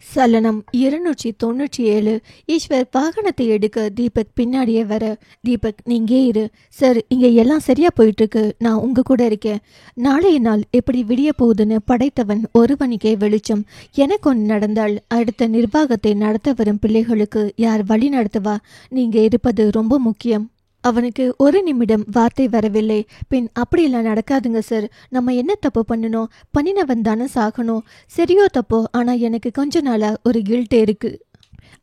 சலனம் 297. ஈஸ்வர் வாகனத்தை எடுக்க தீபக் பின்னாடியே வர, தீபக் நீங்கே இரு சார், இங்க எல்லாம் சரியா போயிட்டு இருக்கு, நான் உங்க கூட இருக்கேன். நாளைய நாள் எப்படி விடிய போகுதுன்னு படைத்தவன் ஒருவனுக்கே வெளிச்சம். எனக்கு ஒன்று நடந்தால் அடுத்த நிர்வாகத்தை நடத்த வரும் பிள்ளைகளுக்கு யார் வழி நடத்துவா? நீங்க இருப்பது ரொம்ப முக்கியம். அவனுக்கு ஒரு நிமிடம் வார்த்தை வரவில்லை. பின் அப்படியெல்லாம் நடக்காதுங்க சார், நம்ம என்ன தப்பு பண்ணணும்? பண்ணினவன் தானே சாகணும். சரியோ தப்போ, ஆனா எனக்கு கொஞ்ச நாளா ஒரு கில்ட் இருக்கு.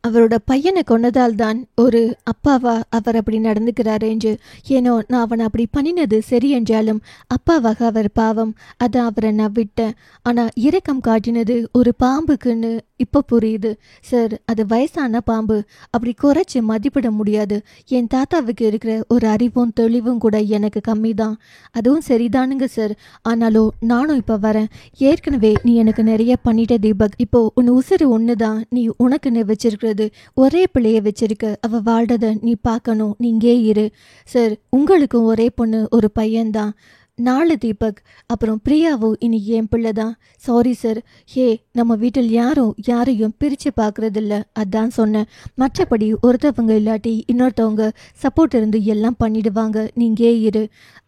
அவரோட பையனை கொன்னதால் தான் ஒரு அப்பாவா அவர் அப்படி நடந்துக்கிறாரு என்று. ஏனோ நான் அவனை அப்படி பண்ணினது சரி என்றாலும் அப்பாவாக அவர் பாவம், அதை அவரை நான் விட்டேன். ஆனா இரக்கம் காட்டினது ஒரு பாம்புக்குன்னு இப்போ புரியுது சார். அது வயசான பாம்பு, அப்படி குறைச்சி மதிப்பிட முடியாது. என் தாத்தாவுக்கு இருக்கிற ஒரு அறிவும் தெளிவும் கூட எனக்கு கம்மி தான். அதுவும் சரிதானுங்க சார். ஆனாலும் நானும் இப்போ வரேன். ஏற்கனவே நீ எனக்கு நிறைய பண்ணிட்ட தீபக். இப்போ உன் உசுறு ஒன்று தான் நீ உனக்குன்னு வச்சிருக்கிறது. ஒரே பிள்ளைய வச்சிருக்க, அவ வாழ்றத நீ பார்க்கணும். நீங்கே இரு சார். உங்களுக்கும் ஒரே பொண்ணு ஒரு பையன்தான். 4 தீபக். அப்புறம் பிரியாவும் இனி என் பிள்ளை தான். Sorry sir. ஹே, நம்ம வீட்டில் யாரும் யாரையும் பிரித்து பார்க்குறதில்ல, அதான் சொன்னேன். மற்றபடி ஒருத்தவங்க இல்லாட்டி இன்னொருத்தவங்க சப்போர்ட் இருந்து எல்லாம் பண்ணிடுவாங்க. நீங்கே இரு.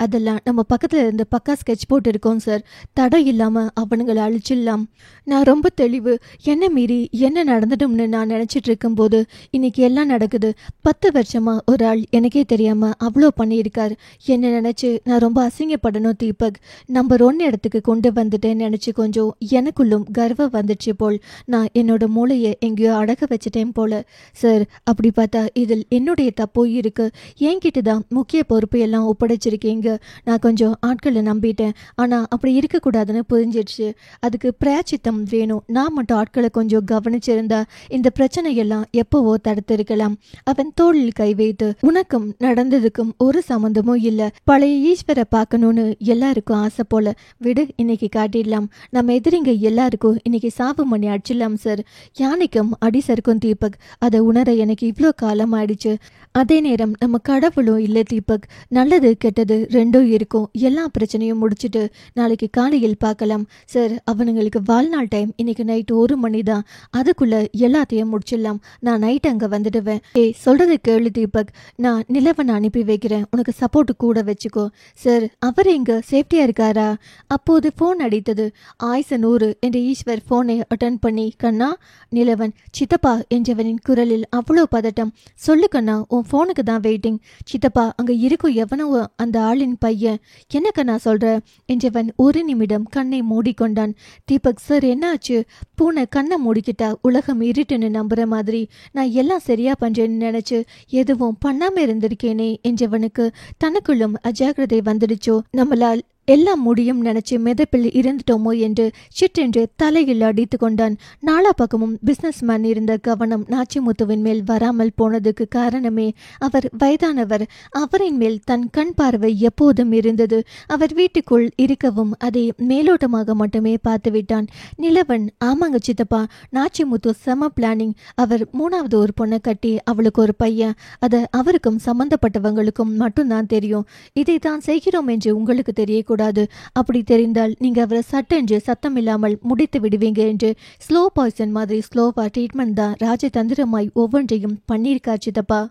அதெல்லாம் நம்ம பக்கத்தில் இருந்து பக்கா ஸ்கெட்ச் போட்டு இருக்கோம் சார். தடை இல்லாமல் அவனுங்களை அழிச்சிடலாம். நான் ரொம்ப தெளிவு. என்ன மீறி என்ன நடந்துடும்னு நான் நினச்சிட்டு இருக்கும்போது இன்னைக்கு எல்லாம் நடக்குது. 10 வருஷமா ஒரு ஆள் எனக்கே தெரியாமல் அவ்வளோ பண்ணியிருக்கார். என்ன நினச்சி நான் ரொம்ப அசிங்கப்படணும் தீபக். நம்பர் 1 இடத்துக்கு கொண்டு வந்துட்டேன்னு நினச்சி கொஞ்சம் எனக்குள்ளும் கர்வம் வந்துடுச்சு போல். நான் என்னோட மூளையை எங்கேயோ அடக வச்சுட்டேன் போல சார். அப்படி பார்த்தா இதில் என்னுடைய தப்போ இருக்கு. என்கிட்ட தான் முக்கிய பொறுப்பு எல்லாம் ஒப்படைச்சிருக்கீங்க. நான் கொஞ்சம் ஆட்களை நம்பிட்டேன். ஆனால் அப்படி இருக்கக்கூடாதுன்னு புரிஞ்சிடுச்சு. அதுக்கு பிராச்சித்தம் வேணும். நான் மட்டும் ஆட்களை கொஞ்சம் கவனிச்சிருந்தா இந்த பிரச்சனையெல்லாம் எப்போவோ தடுத்திருக்கலாம். அவன் தோளில் கை வைத்து, உனக்கும் நடந்ததுக்கும் ஒரு சம்மந்தமும் இல்லை. பழைய ஈஸ்வரை பார்க்கணும்னு எல்லாருக்கும் ஆசை போல. விடு, இன்னைக்கு காட்டிடலாம். நம்ம எதிரிங்க எல்லாருக்கும் இன்னைக்கு சாவு மணி அடிச்சிடலாம் சார். யானைக்கும் அடி சறுக்கும் தீபக். அதை உணர எனக்கு இவ்வளோ காலம் ஆயிடுச்சு. அதே நேரம் நம்ம கடவுளும் இல்லை தீபக். நல்லது கெட்டது ரெண்டும் இருக்கும். எல்லா பிரச்சனையும் முடிச்சுட்டு நாளைக்கு காலையில் பார்க்கலாம் சார். அவனுங்களுக்கு வாழ்நாள் டைம் இன்னைக்கு நைட்டு 1 மணி தான். அதுக்குள்ள எல்லாத்தையும் முடிச்சிடலாம். நான் நைட் அங்கே வந்துடுவேன். சொல்றது கேளு தீபக். நான் நிலவனை அனுப்பி வைக்கிறேன், உனக்கு சப்போர்ட் கூட வச்சுக்கோ சார். அவர் எங்க சேஃப்டியா இருக்காரா? அப்போது போன் அடித்தது. ஆயுச 100 என்று ஈஸ்வர் போனை அட்டன் பண்ணி, கண்ணா. நிலவன் சித்தப்பா என்றவனின் குரலில் அவ்வளோ பதட்டம். சொல்லு கண்ணா, உன் போனுக்கு தான் வெயிட்டிங். சித்தப்பா, அங்க இருக்கும் எவனோ அந்த ஆளின் பையன். என்ன கண்ணா சொல்ற என்றவன் ஒரு நிமிடம் கண்ணை மூடிக்கொண்டான். தீபக் சார், என்னாச்சு? பூனை கண்ணை மூடிக்கிட்டா உலகம் இருட்டுன்னு நம்புற மாதிரி நான் எல்லாம் சரியா பண்றேன்னு நினைச்சு எதுவும் பண்ணாம இருந்திருக்கேனே என்றவனுக்கு தனக்குள்ளும் அஜாக்கிரதை வந்துடுச்சோ. நம்மளால் எல்லாம் முடியும் நினைச்சு மெதப்பில் இருந்துட்டோமோ என்று சிற்றென்று தலையில் அடித்து கொண்டான். நாலா பக்கமும் பிசினஸ் மேன் இருந்த கவனம் நாச்சிமுத்துவின் மேல் வராமல் போனதுக்கு காரணமே அவர் வயதானவர். அவரின் மேல் தன் கண் பார்வை எப்போதும் இருந்தது. அவர் வீட்டுக்குள் இருக்கவும் அதை மேலோட்டமாக மட்டுமே பார்த்து விட்டான். நிலவன், ஆமாங்க சித்தப்பா, நாச்சிமுத்து செம பிளானிங். அவர் 3வது ஒரு பொண்ணை கட்டி அவளுக்கு ஒரு பையன். அது அவருக்கும் சம்பந்தப்பட்டவங்களுக்கும் மட்டும்தான் தெரியும். இதை தான் செய்கிறோம் என்று உங்களுக்கு தெரிய கூடாது. அப்படி தெரிந்தால் நீங்க அவரை சட்டென்று சத்தம் இல்லாமல் முடித்து விடுவீங்க என்று ஸ்லோ பாய்சன் மாதிரி ஸ்லோவா ட்ரீட்மெண்ட் தான் ராஜதந்திரமாய் ஒவ்வொன்றையும் பண்ணியிருக்கார் சித்தப்பா.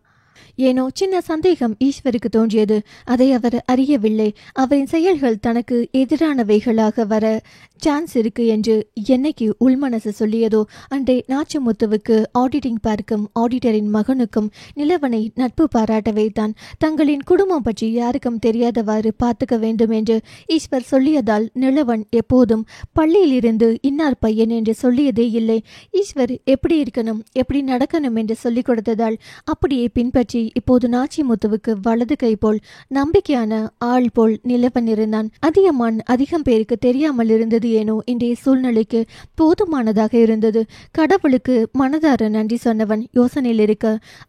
ஏனோ சின்ன சந்தேகம் ஈஸ்வருக்கு தோன்றியது. அதை அவர் அறியவில்லை. அவரின் செயல்கள் தனக்கு எதிரானவைகளாக வர சான்ஸ் இருக்கு என்று என்னைக்கு உள்மனசு சொல்லியதோ அன்றே நாச்சிமுத்துவுக்கு ஆடிட்டிங் பார்க்கும் ஆடிட்டரின் மகனுக்கும் நிலவனை நட்பு பாராட்ட வைத்தான். தங்களின் குடும்பம் பற்றி யாருக்கும் தெரியாதவாறு பார்த்துக்க வேண்டும் என்று ஈஸ்வர் சொல்லியதால் நிலவன் எப்போதும் பள்ளியில் இருந்து இன்னார் பையன் என்று சொல்லியதே இல்லை. ஈஸ்வர் எப்படி இருக்கணும், எப்படி நடக்கணும் என்று சொல்லிக் கொடுத்ததால் அப்படியே பின்பற்றி இப்போது நாச்சிமுத்துவுக்கு வலது கை போல் நம்பிக்கையான ஆள் போல் நிலவன் இருந்தான். அதிகமான் அதிகம் பேருக்கு தெரியாமல் இருந்தது. ஏனோ இன்றைய சூழ்நிலைக்கு போதுமானதாக இருந்தது. கடவுளுக்கு மனதார நன்றி சொன்னவன் யோசனையில் இருக்க,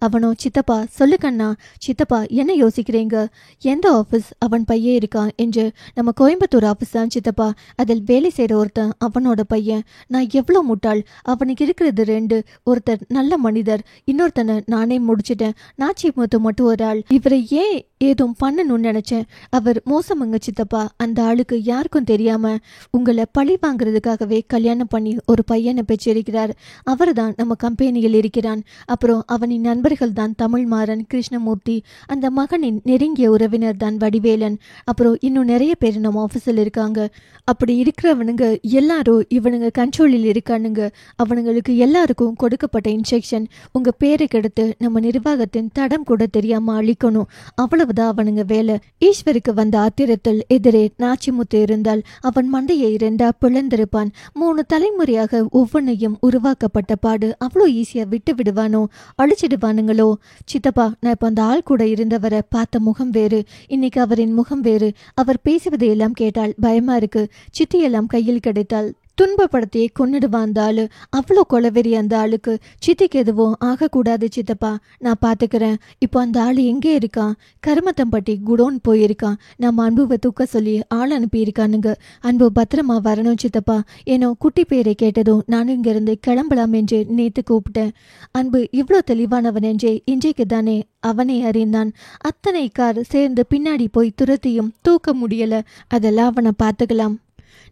அவனோ, சித்தப்பா சொல்லு கண்ணா. சித்தப்பா, என்ன யோசிக்கிறீங்க? எந்த ஆஃபீஸ்? அவன் பையன் இருக்கான் என்று. நம்ம கோயம்புத்தூர் ஆஃபீஸ் தான் சித்தப்பா. அதில் வேலை செய்கிற ஒருத்தன் அவனோட பையன். நான் எவ்வளோ முட்டாள். அவனுக்கு இருக்கிறது 2. ஒருத்தர் நல்ல மனிதர், இன்னொருத்தனை நானே முடிச்சிட்டேன். நாச்சிமுத்து மட்டும் ஒரு ஆள். இவரை ஏன் ஏதும் பண்ணணும்னு நினைச்சேன். அவர் மோசமங்க சித்தப்பா. அந்த ஆளுக்கு யாருக்கும் தெரியாம உங்களை பழி வாங்குறதுக்காகவே கல்யாணம் பண்ணி ஒரு பையனை பெற்றிருக்கிறார். அவர் தான் நம்ம கம்பெனியில் இருக்கிறான். அப்புறம் அவனின் நண்பர்கள் தான் தமிழ்மாறன், கிருஷ்ணமூர்த்தி, அந்த மகனின் நெருங்கிய உறவினர் தான் வடிவேலன். அப்புறம் இன்னும் நிறைய பேர் நம்ம ஆஃபீஸில் இருக்காங்க. அப்படி இருக்கிறவனுங்க எல்லாரும் இவனுங்க கண்ட்ரோலில் இருக்கானுங்க. அவனுங்களுக்கு எல்லாருக்கும் கொடுக்கப்பட்ட இன்ஸ்ட்ரக்ஷன் உங்க பேரை கெடுத்து நம்ம நிர்வாகத்தின் தடம் கூட தெரியாம அழிக்கணும். அவ்வளவுதான் அவனுங்க வேலை. ஈஸ்வருக்கு வந்த ஆத்திரத்தில் எதிரே நாச்சிமுத்து இருந்தால் அவன் மண்டையை இரண்டா பிளந்திருப்பான். 3 தலைமுறையாக ஒவ்வொன்றையும் உருவாக்கப்பட்ட பாடு அவ்வளோ ஈஸியா விட்டு விடுவானோ, அழிச்சிடுவானுங்களோ? சித்தப்பா, நான் இப்ப அந்த ஆள் கூட இருந்தவரை பார்த்த முகம் வேறு, இன்னைக்கு அவரின் முகம் வேறு. அவர் பேசுவதையெல்லாம் கேட்டால் பயமா இருக்கு. சித்தியெல்லாம் கையில் கிடைத்தால் துன்பப்படுத்தியே கொன்னுடுவான் அந்த ஆளு. அவ்வளோ கொலவெறி அந்த ஆளுக்கு. சித்திக்கு எதுவும் ஆகக்கூடாது சித்தப்பா, நான் பார்த்துக்கிறேன். இப்போ அந்த ஆள் எங்கே இருக்கான்? கருமத்தம்பட்டி குடோன் போயிருக்கான். நம்ம அன்புவை தூக்க சொல்லி ஆள் அனுப்பியிருக்கானுங்க. அன்பு பத்திரமா வரணும் சித்தப்பா. ஏன்னோ குட்டி பேரை கேட்டதும் நானும் இங்கிருந்து கிளம்பலாம் என்று நேத்து கூப்பிட்டேன். அன்பு இவ்வளோ தெளிவானவன் என்றே இன்றைக்கு தானே அவனை அறிந்தான். அத்தனை கார் சேர்ந்து பின்னாடி போய் துரத்தியும் தூக்க முடியல. அதெல்லாம் அவனை பார்த்துக்கலாம்.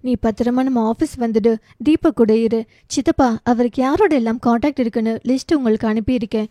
நீ பத்திரமா நம்ம ஆஃபீஸ் வந்துடு. தீபக் கூட இரு. சித்தப்பா, அவருக்கு யாரோட எல்லாம் காண்டாக்ட் இருக்குன்னு லிஸ்ட் உங்களுக்கு அனுப்பியிருக்கேன்.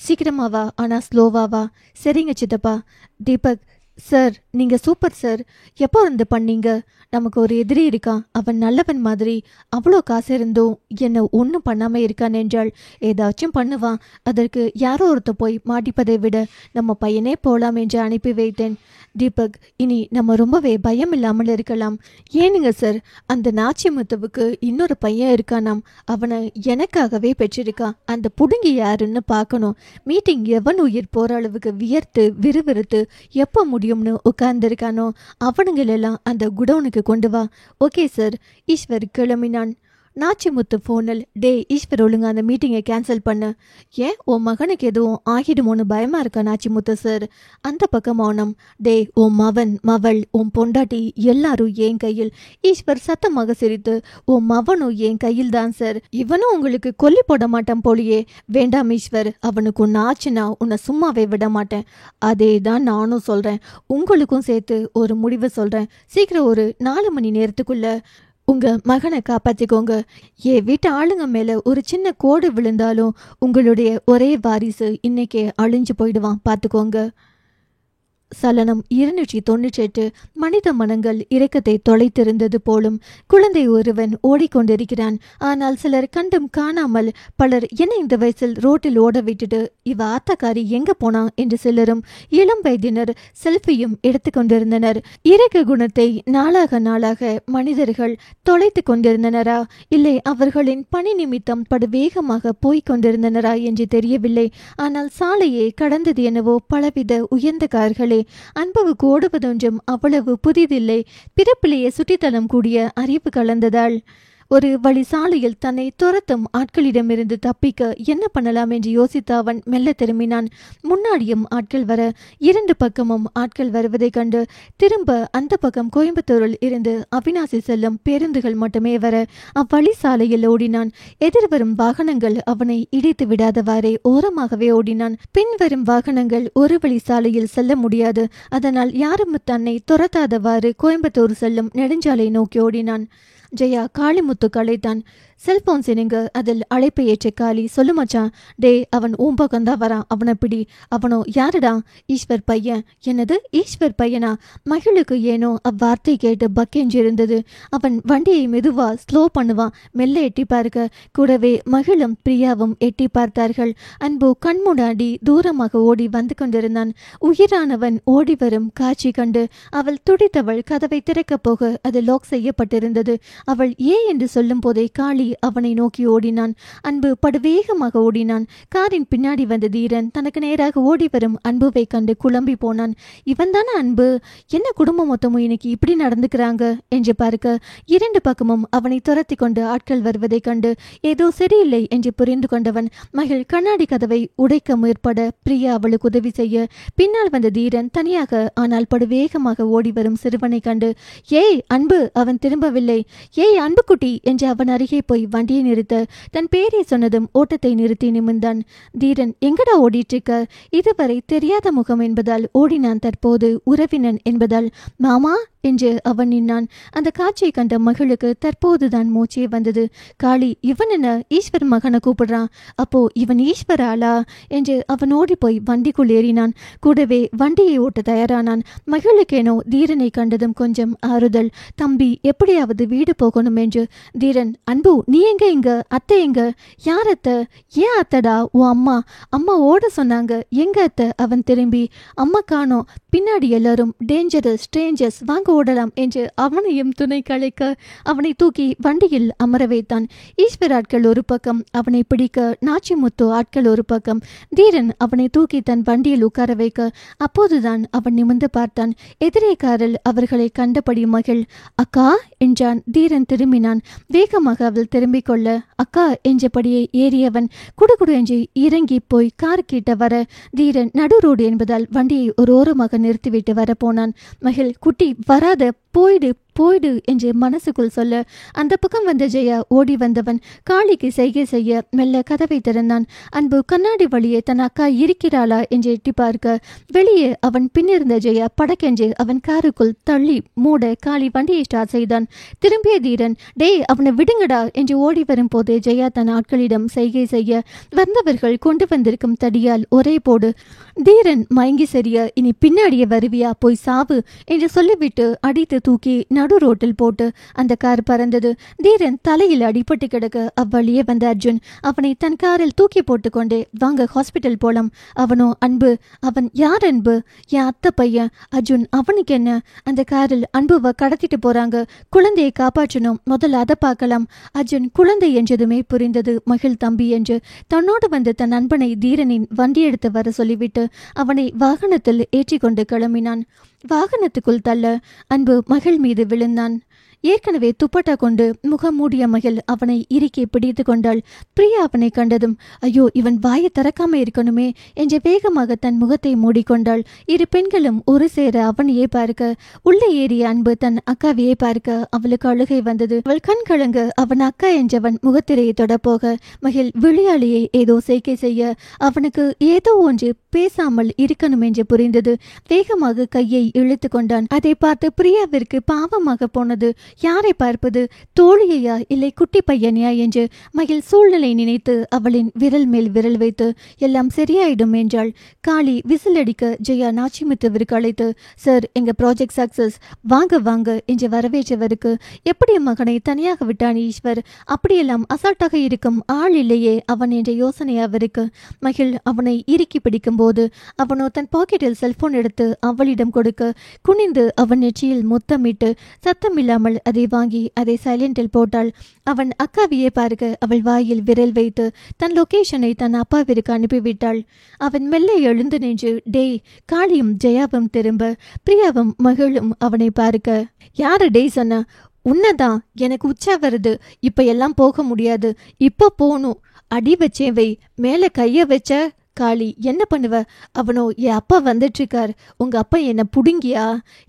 சீக்கிரமாவா, ஆனால் ஸ்லோவாவா? சரிங்க சித்தப்பா. தீபக் சார், நீங்க சூப்பர் சார். எப்போ இருந்து பண்ணீங்க? நமக்கு ஒரு எதிரி இருக்கான். அவன் நல்லவன் மாதிரி. அவ்வளோ காசு இருந்தும் என்ன ஒன்றும் பண்ணாம இருக்கான் என்றால் ஏதாச்சும் பண்ணுவான். அதற்கு யாரோ ஒருத்த போய் மாட்டிப்பதை விட நம்ம பையனே போலாம் என்று அனுப்பி வைத்தேன். தீபக், இனி நம்ம ரொம்பவே பயம் இல்லாமல் இருக்கலாம். ஏனுங்க சார், அந்த நாச்சிமுத்துவுக்கு இன்னொரு பையன் இருக்கானாம். அவனை எனக்காகவே பெற்றிருக்கான். அந்த புடுங்கி யாருன்னு பார்க்கணும். மீட்டிங் எவன் உயிர் போற அளவுக்கு வியர்த்து விறுவிறுத்து எப்போ முடியும்னு உட்கார்ந்துருக்கானோ அவனுங்களெல்லாம் அந்த குடோனுக்கு கொண்டு வா. Okay sir. ஈஸ்வர் கிளம்பினான். நாச்சிமுத்து போனில், டே ஈஸ்வர், ஒழுங்கா அந்த மீட்டிங்கை கேன்சல் பண்ண. ஏன், உன் மகனுக்கு எதுவும் ஆகிடுமோன்னு பயமா இருக்கா நாச்சிமுத்து சார்? அந்த பக்கம் மௌனம். டே, உன் மவன் மவள் உன் பொண்டாட்டி எல்லாரும் என் கையில். ஈஸ்வர் சத்தமாக சிரித்து, உன் மவனும் என் கையில் தான் சார். இவனும் உங்களுக்கு கொல்லி போட மாட்டான் போலியே. வேண்டாம் ஈஸ்வர், அவனுக்கு ஒன்று ஆச்சுன்னா உன்னை சும்மாவே விட மாட்டேன். அதே தான் நானும் சொல்றேன். உங்களுக்கும் சேர்த்து ஒரு முடிவு சொல்றேன். சீக்கிரம் ஒரு 4 மணி நேரத்துக்குள்ள உங்க மகனை காப்பாத்திக்கோங்க. என் வீட்டு ஆளுங்க மேல ஒரு சின்ன கோடு விழுந்தாலும் உங்களுடைய ஒரே வாரிசு இன்னைக்கே அழிஞ்சு போயிடுவான், பார்த்துக்கோங்க. சலனம் 298. மனித மனங்கள் இரக்கத்தை தொலைத்திருந்தது போலும். குழந்தை ஒருவன் ஓடிக்கொண்டிருக்கிறான். ஆனால் சிலர் கண்டும் காணாமல் பலர் என்ன இந்த வயசில் ரோட்டில் ஓட விட்டுட்டு இவ ஆத்தக்காரி எங்க போனா என்று சிலரும் இளம் வயதினர் செல்ஃபியும் எடுத்துக்கொண்டிருந்தனர். இரக்க குணத்தை நாளாக நாளாக மனிதர்கள் தொலைத்து கொண்டிருந்தனரா, இல்லை அவர்களின் பணி நிமித்தம் படு வேகமாக போய்க் கொண்டிருந்தனரா என்று தெரியவில்லை. ஆனால் சாலையை கடந்தது என்னவோ பலவித உயர்ந்த கார்களே. அன்புவுக்கு ஓடுவதொன்றும் அவ்வளவு புதிதில்லை. பிறப்பிலேயே சுட்டித்தனம் கூடிய அறிவு கலந்ததால் ஒரு வழி சாலையில் தன்னை துரத்தும் ஆட்களிடமிருந்து தப்பிக்க என்ன பண்ணலாம் என்று யோசித்த அவன் மெல்ல திரும்பினான். முன்னாடியும் ஆட்கள் வர, 2 பக்கமும் ஆட்கள் வருவதைக் கண்டு திரும்ப அந்த பக்கம் கோயம்புத்தூரில் இருந்து அவினாசி செல்லும் பேருந்துகள் மட்டுமே வர அவ்வழி சாலையில் ஓடினான். எதிர்வரும் வாகனங்கள் அவனை இடித்து விடாதவாறே ஓரமாகவே ஓடினான். பின்வரும் வாகனங்கள் ஒரு வழி சாலையில் செல்ல முடியாது. அதனால் யாரும் தன்னை துரத்தாதவாறு கோயம்புத்தூர் செல்லும் நெடுஞ்சாலை நோக்கி ஓடினான். ஜெயா காளிமுத்து கலைத்தான். செல்போன் சினுங்க. அதில் அழைப்பை ஏற்ற காளி, சொல்லு மச்சான். டே, அவன் ஊம்பக்கந்தான் வரான், அவனை பிடி. அவனோ யாருடா? ஈஸ்வர் பையன். என்னது, ஈஸ்வர் பையனா? மகிழுக்கு ஏனோ அவ்வார்த்தை கேட்டு பக்கெஞ்சிருந்தது. அவன் வண்டியை மெதுவா ஸ்லோ பண்ணுவான். மெல்ல எட்டி பார்க்க கூடவே மகிழும் பிரியாவும் எட்டி பார்த்தார்கள். அன்பு கண்முடாடி தூரமாக ஓடி வந்து கொண்டிருந்தான். உயிரானவன் ஓடி வரும் காட்சி கண்டு அவள் துடித்தவள் கதவை திறக்கப் போக அது லாக் செய்யப்பட்டிருந்தது. அவள் ஏ என்று சொல்லும் போதே காளி அவனை நோக்கி ஓடினான். அன்பு படுவேகமாக ஓடினான். காரின் பின்னாடி வந்த தீரன் தனக்கு நேராக ஓடி வரும் அன்புவை கண்டு குழம்பி போனான். இவன் தானே அன்பு? என்ன குடும்பம் மொத்தமும் இன்னைக்கு இப்படி நடந்துக்கிறாங்க என்று பார்க்க 2 பக்கமும் அவனை துரத்தி கொண்டு ஆட்கள் வருவதைக் கண்டு ஏதோ சரியில்லை என்று புரிந்து கொண்டவன் மகள் கண்ணாடி கதவை உடைக்க முற்பட பிரியா அவளுக்கு உதவி செய்ய பின்னால் வந்த தீரன் தனியாக ஆனால் படுவேகமாக ஓடி வரும் சிறுவனை கண்டு, ஏய் அன்பு, அவன் திரும்பவில்லை. ஏய் அன்புக்குட்டி என்று அவன் அருகே போய் வண்டியை நிறுத்த தன் பேரை சொன்னதும் ஓட்டத்தை நிறுத்தி நிமிர்ந்தான். தீரன், எங்கடா ஓடிட்டு இருக்க? இதுவரை தெரியாத முகம் என்பதால் ஓடினான். தற்போது உறவினன் என்பதால் மாமா என்று அவன் நின்னான். அந்த காட்சியை கண்ட மகளுக்கு தற்போதுதான் மூச்சே வந்தது. காளி, இவன் என்ன ஈஸ்வர் மகனை கூப்பிடுறான்? அப்போ இவன் ஈஸ்வராளா என்று அவன் ஓடி போய் வண்டிக்குள் ஏறினான். கூடவே வண்டியை ஓட்ட தயாரானான். மகளுக்கேனோ தீரனை கண்டதும் கொஞ்சம் ஆறுதல். தம்பி எப்படியாவது வீடு போகணும் என்று. தீரன், அன்பு, நீ எங்க? இங்க அத்தை எங்க? யார் அத்தை? ஏன் அத்தடா? உன் அம்மா. அம்மா ஓட சொன்னாங்க. எங்க அத்தை? அவன் திரும்பி, அம்மா காணோம். பின்னாடி எல்லாரும் டேஞ்சரஸ் ஸ்ட்ரேஞ்சர்ஸ், வாங்க ஓடலாம் என்று அவனையும் துணை கலைக்க அவனை தூக்கி வண்டியில் அமர வைத்தான். ஈஸ்வர் ஆட்கள் ஒரு பக்கம், அவனை பிடிக்க நாச்சிமுத்து ஆட்கள் ஒரு பக்கம். தீரன் அவனை தூக்கி தன் வண்டியில் உட்கார வைக்க அப்போதுதான் அவன் நிமிர்ந்து பார்த்தான். எதிரே காரில் அவர்களை கண்டபடி மகள், அக்கா என்றான். தீரன் திரும்பினான். வேகமாக அவள் திரும்பிக் கொள்ள அக்கா என்றபடியே ஏறியவன் குடுகுடு என்று இறங்கி போய் கார் கிட்ட வர தீரன் நடு ரோடு என்பதால் வண்டியை ஒரு ஓரமாக நிறுத்திவிட்டு வரப்போனான். மகள், குட்டி வராத, போயிடு போயிடு என்று மனசுக்குள் சொல்ல அந்த பக்கம் வந்த ஜெயா ஓடி வந்தவன் காளிக்கு செய்கை செய்ய மெல்ல கதவை திறந்தான். அன்பு கண்ணாடி வழியே தன் அக்கா இருக்கிறாளா என்று எட்டி பார்க்க வெளியே அவன் பின்னிருந்த ஜெயா படக்கென்று அவன் காருக்குள் தள்ளி மூட காளி வண்டியை ஸ்டார்ட் செய்தான். திரும்பிய தீரன், டேய் அவனை விடுங்கடா என்று ஓடி வரும் போதே ஜெயா தன் ஆட்களிடம் செய்கை செய்ய வந்தவர்கள் கொண்டு வந்திருக்கும் தடியால் ஒரே போடு. தீரன் மயங்கி சரிய, இனி பின்னாடியே வருவியா, போய் சாவு என்று சொல்லிவிட்டு அடித்து தூக்கி நடு ரோட்டில் போட்டு அந்த கார் பறந்தது. தீரன் தலையில் அடிபட்டு கிடக்க அவ்வழியே வந்த அர்ஜுன் அவனை தன் காரில் தூக்கி போட்டுக்கொண்டே, வாங்க ஹாஸ்பிட்டல் போலாம். அவனோ, அன்பு. அவன், யார் அன்பு? என் அத்தை பையன். அர்ஜுன், அவனுக்கு என்ன? அந்த காரில் அன்புவை கடத்திட்டு போறாங்க. குழந்தையை காப்பாற்றணும், முதல்ல அதை பார்க்கலாம். அர்ஜுன் குழந்தை என்றதுமே புரிந்தது மகிழ் தம்பி என்று. தன்னோடு வந்து தன் நண்பனை தீரனின் வண்டி எடுத்து வர சொல்லிவிட்டு அவனை வாகனத்தில் ஏற்றிக்கொண்டு கிளம்பினான். வாகனத்துக்குள் தள்ள அன்பு மகள் மீது விழுந்தான். ஏற்கனவே துப்பட்டா கொண்டு முகம் மூடிய மகள் அவனை இறுக்கி பிடித்து கொண்டாள். பிரியா அவனை கண்டதும், ஐயோ, இவன் வாயை திறக்காம இருக்கணுமே என்று வேகமாக தன் முகத்தை மூடிக்கொண்டாள். இரு பெண்களும் ஒரு சேர அவனையே பார்க்க உள்ளே ஏறிய அன்பு தன் அக்காவையே பார்க்க அவளுக்கு அழுகை வந்தது. அவள் கண் கலங்க அவன் அக்கா என்றவன் முகத்திரையை தொடப்போக மகள் விளையாளியை ஏதோ செய்கை செய்ய அவனுக்கு ஏதோ ஒன்று பேசாமல் இருக்கணும் என்று புரிந்தது. வேகமாக கையை இழுத்து கொண்டான். அதை பார்த்து பிரியாவிற்கு பாவமாக போனது. யாரை பார்ப்பது? தோழியையா இல்லை குட்டி பையனையா என்று மகிழ் சூழ்நிலை நினைத்து அவளின் விரல் மேல் விரல் வைத்து எல்லாம் சரியாயிடும் என்றாள். காளி விசில் அடிக்க ஜெயா நாச்சிமுத்துவிற்கு அழைத்து, சார், எங்க ப்ராஜெக்ட் சக்சஸ், வாங்க வாங்க என்று வரவேற்றவருக்கு, எப்படி மகனை தனியாக விட்டான் ஈஸ்வர்? அப்படியெல்லாம் அசால்ட்டாக இருக்கும் ஆள் இல்லையே அவன் என்ற யோசனை அவருக்கு. மகிழ் அவனை இறுக்கி பிடிக்கும் போது அவனோ தன் பாக்கெட்டில் செல்போன் எடுத்து அவளிடம் கொடுக்க குனிந்து அவன் நெற்றியில் முத்தமிட்டு சத்தமில்லாமல் அதை வாங்கி அதை சைலண்டில் போட்டாள். அவன் அக்காவையே பார்க்க அவள் வாயில் விரல் வைத்து தன் லொகேஷனை தன் அப்பாவிற்கு அனுப்பிவிட்டாள். அவன் மெல்ல எழுந்து நின்று, டேய். காளியும் ஜெயாவும் திரும்ப பிரியாவும் மகளும் அவனை பார்க்க, யாரு டேய் சொன்ன? உன்னதான், எனக்கு உச்சா வருது. இப்ப எல்லாம் போக முடியாது. இப்ப போகணும். அடி வச்சேவை, மேல கைய வச்ச. காளி, என்ன பண்ணுவ? அவனோ, என் அப்பா வந்துட்டு இருக்கார். உங்க அப்பா என்ன புடுங்கியா?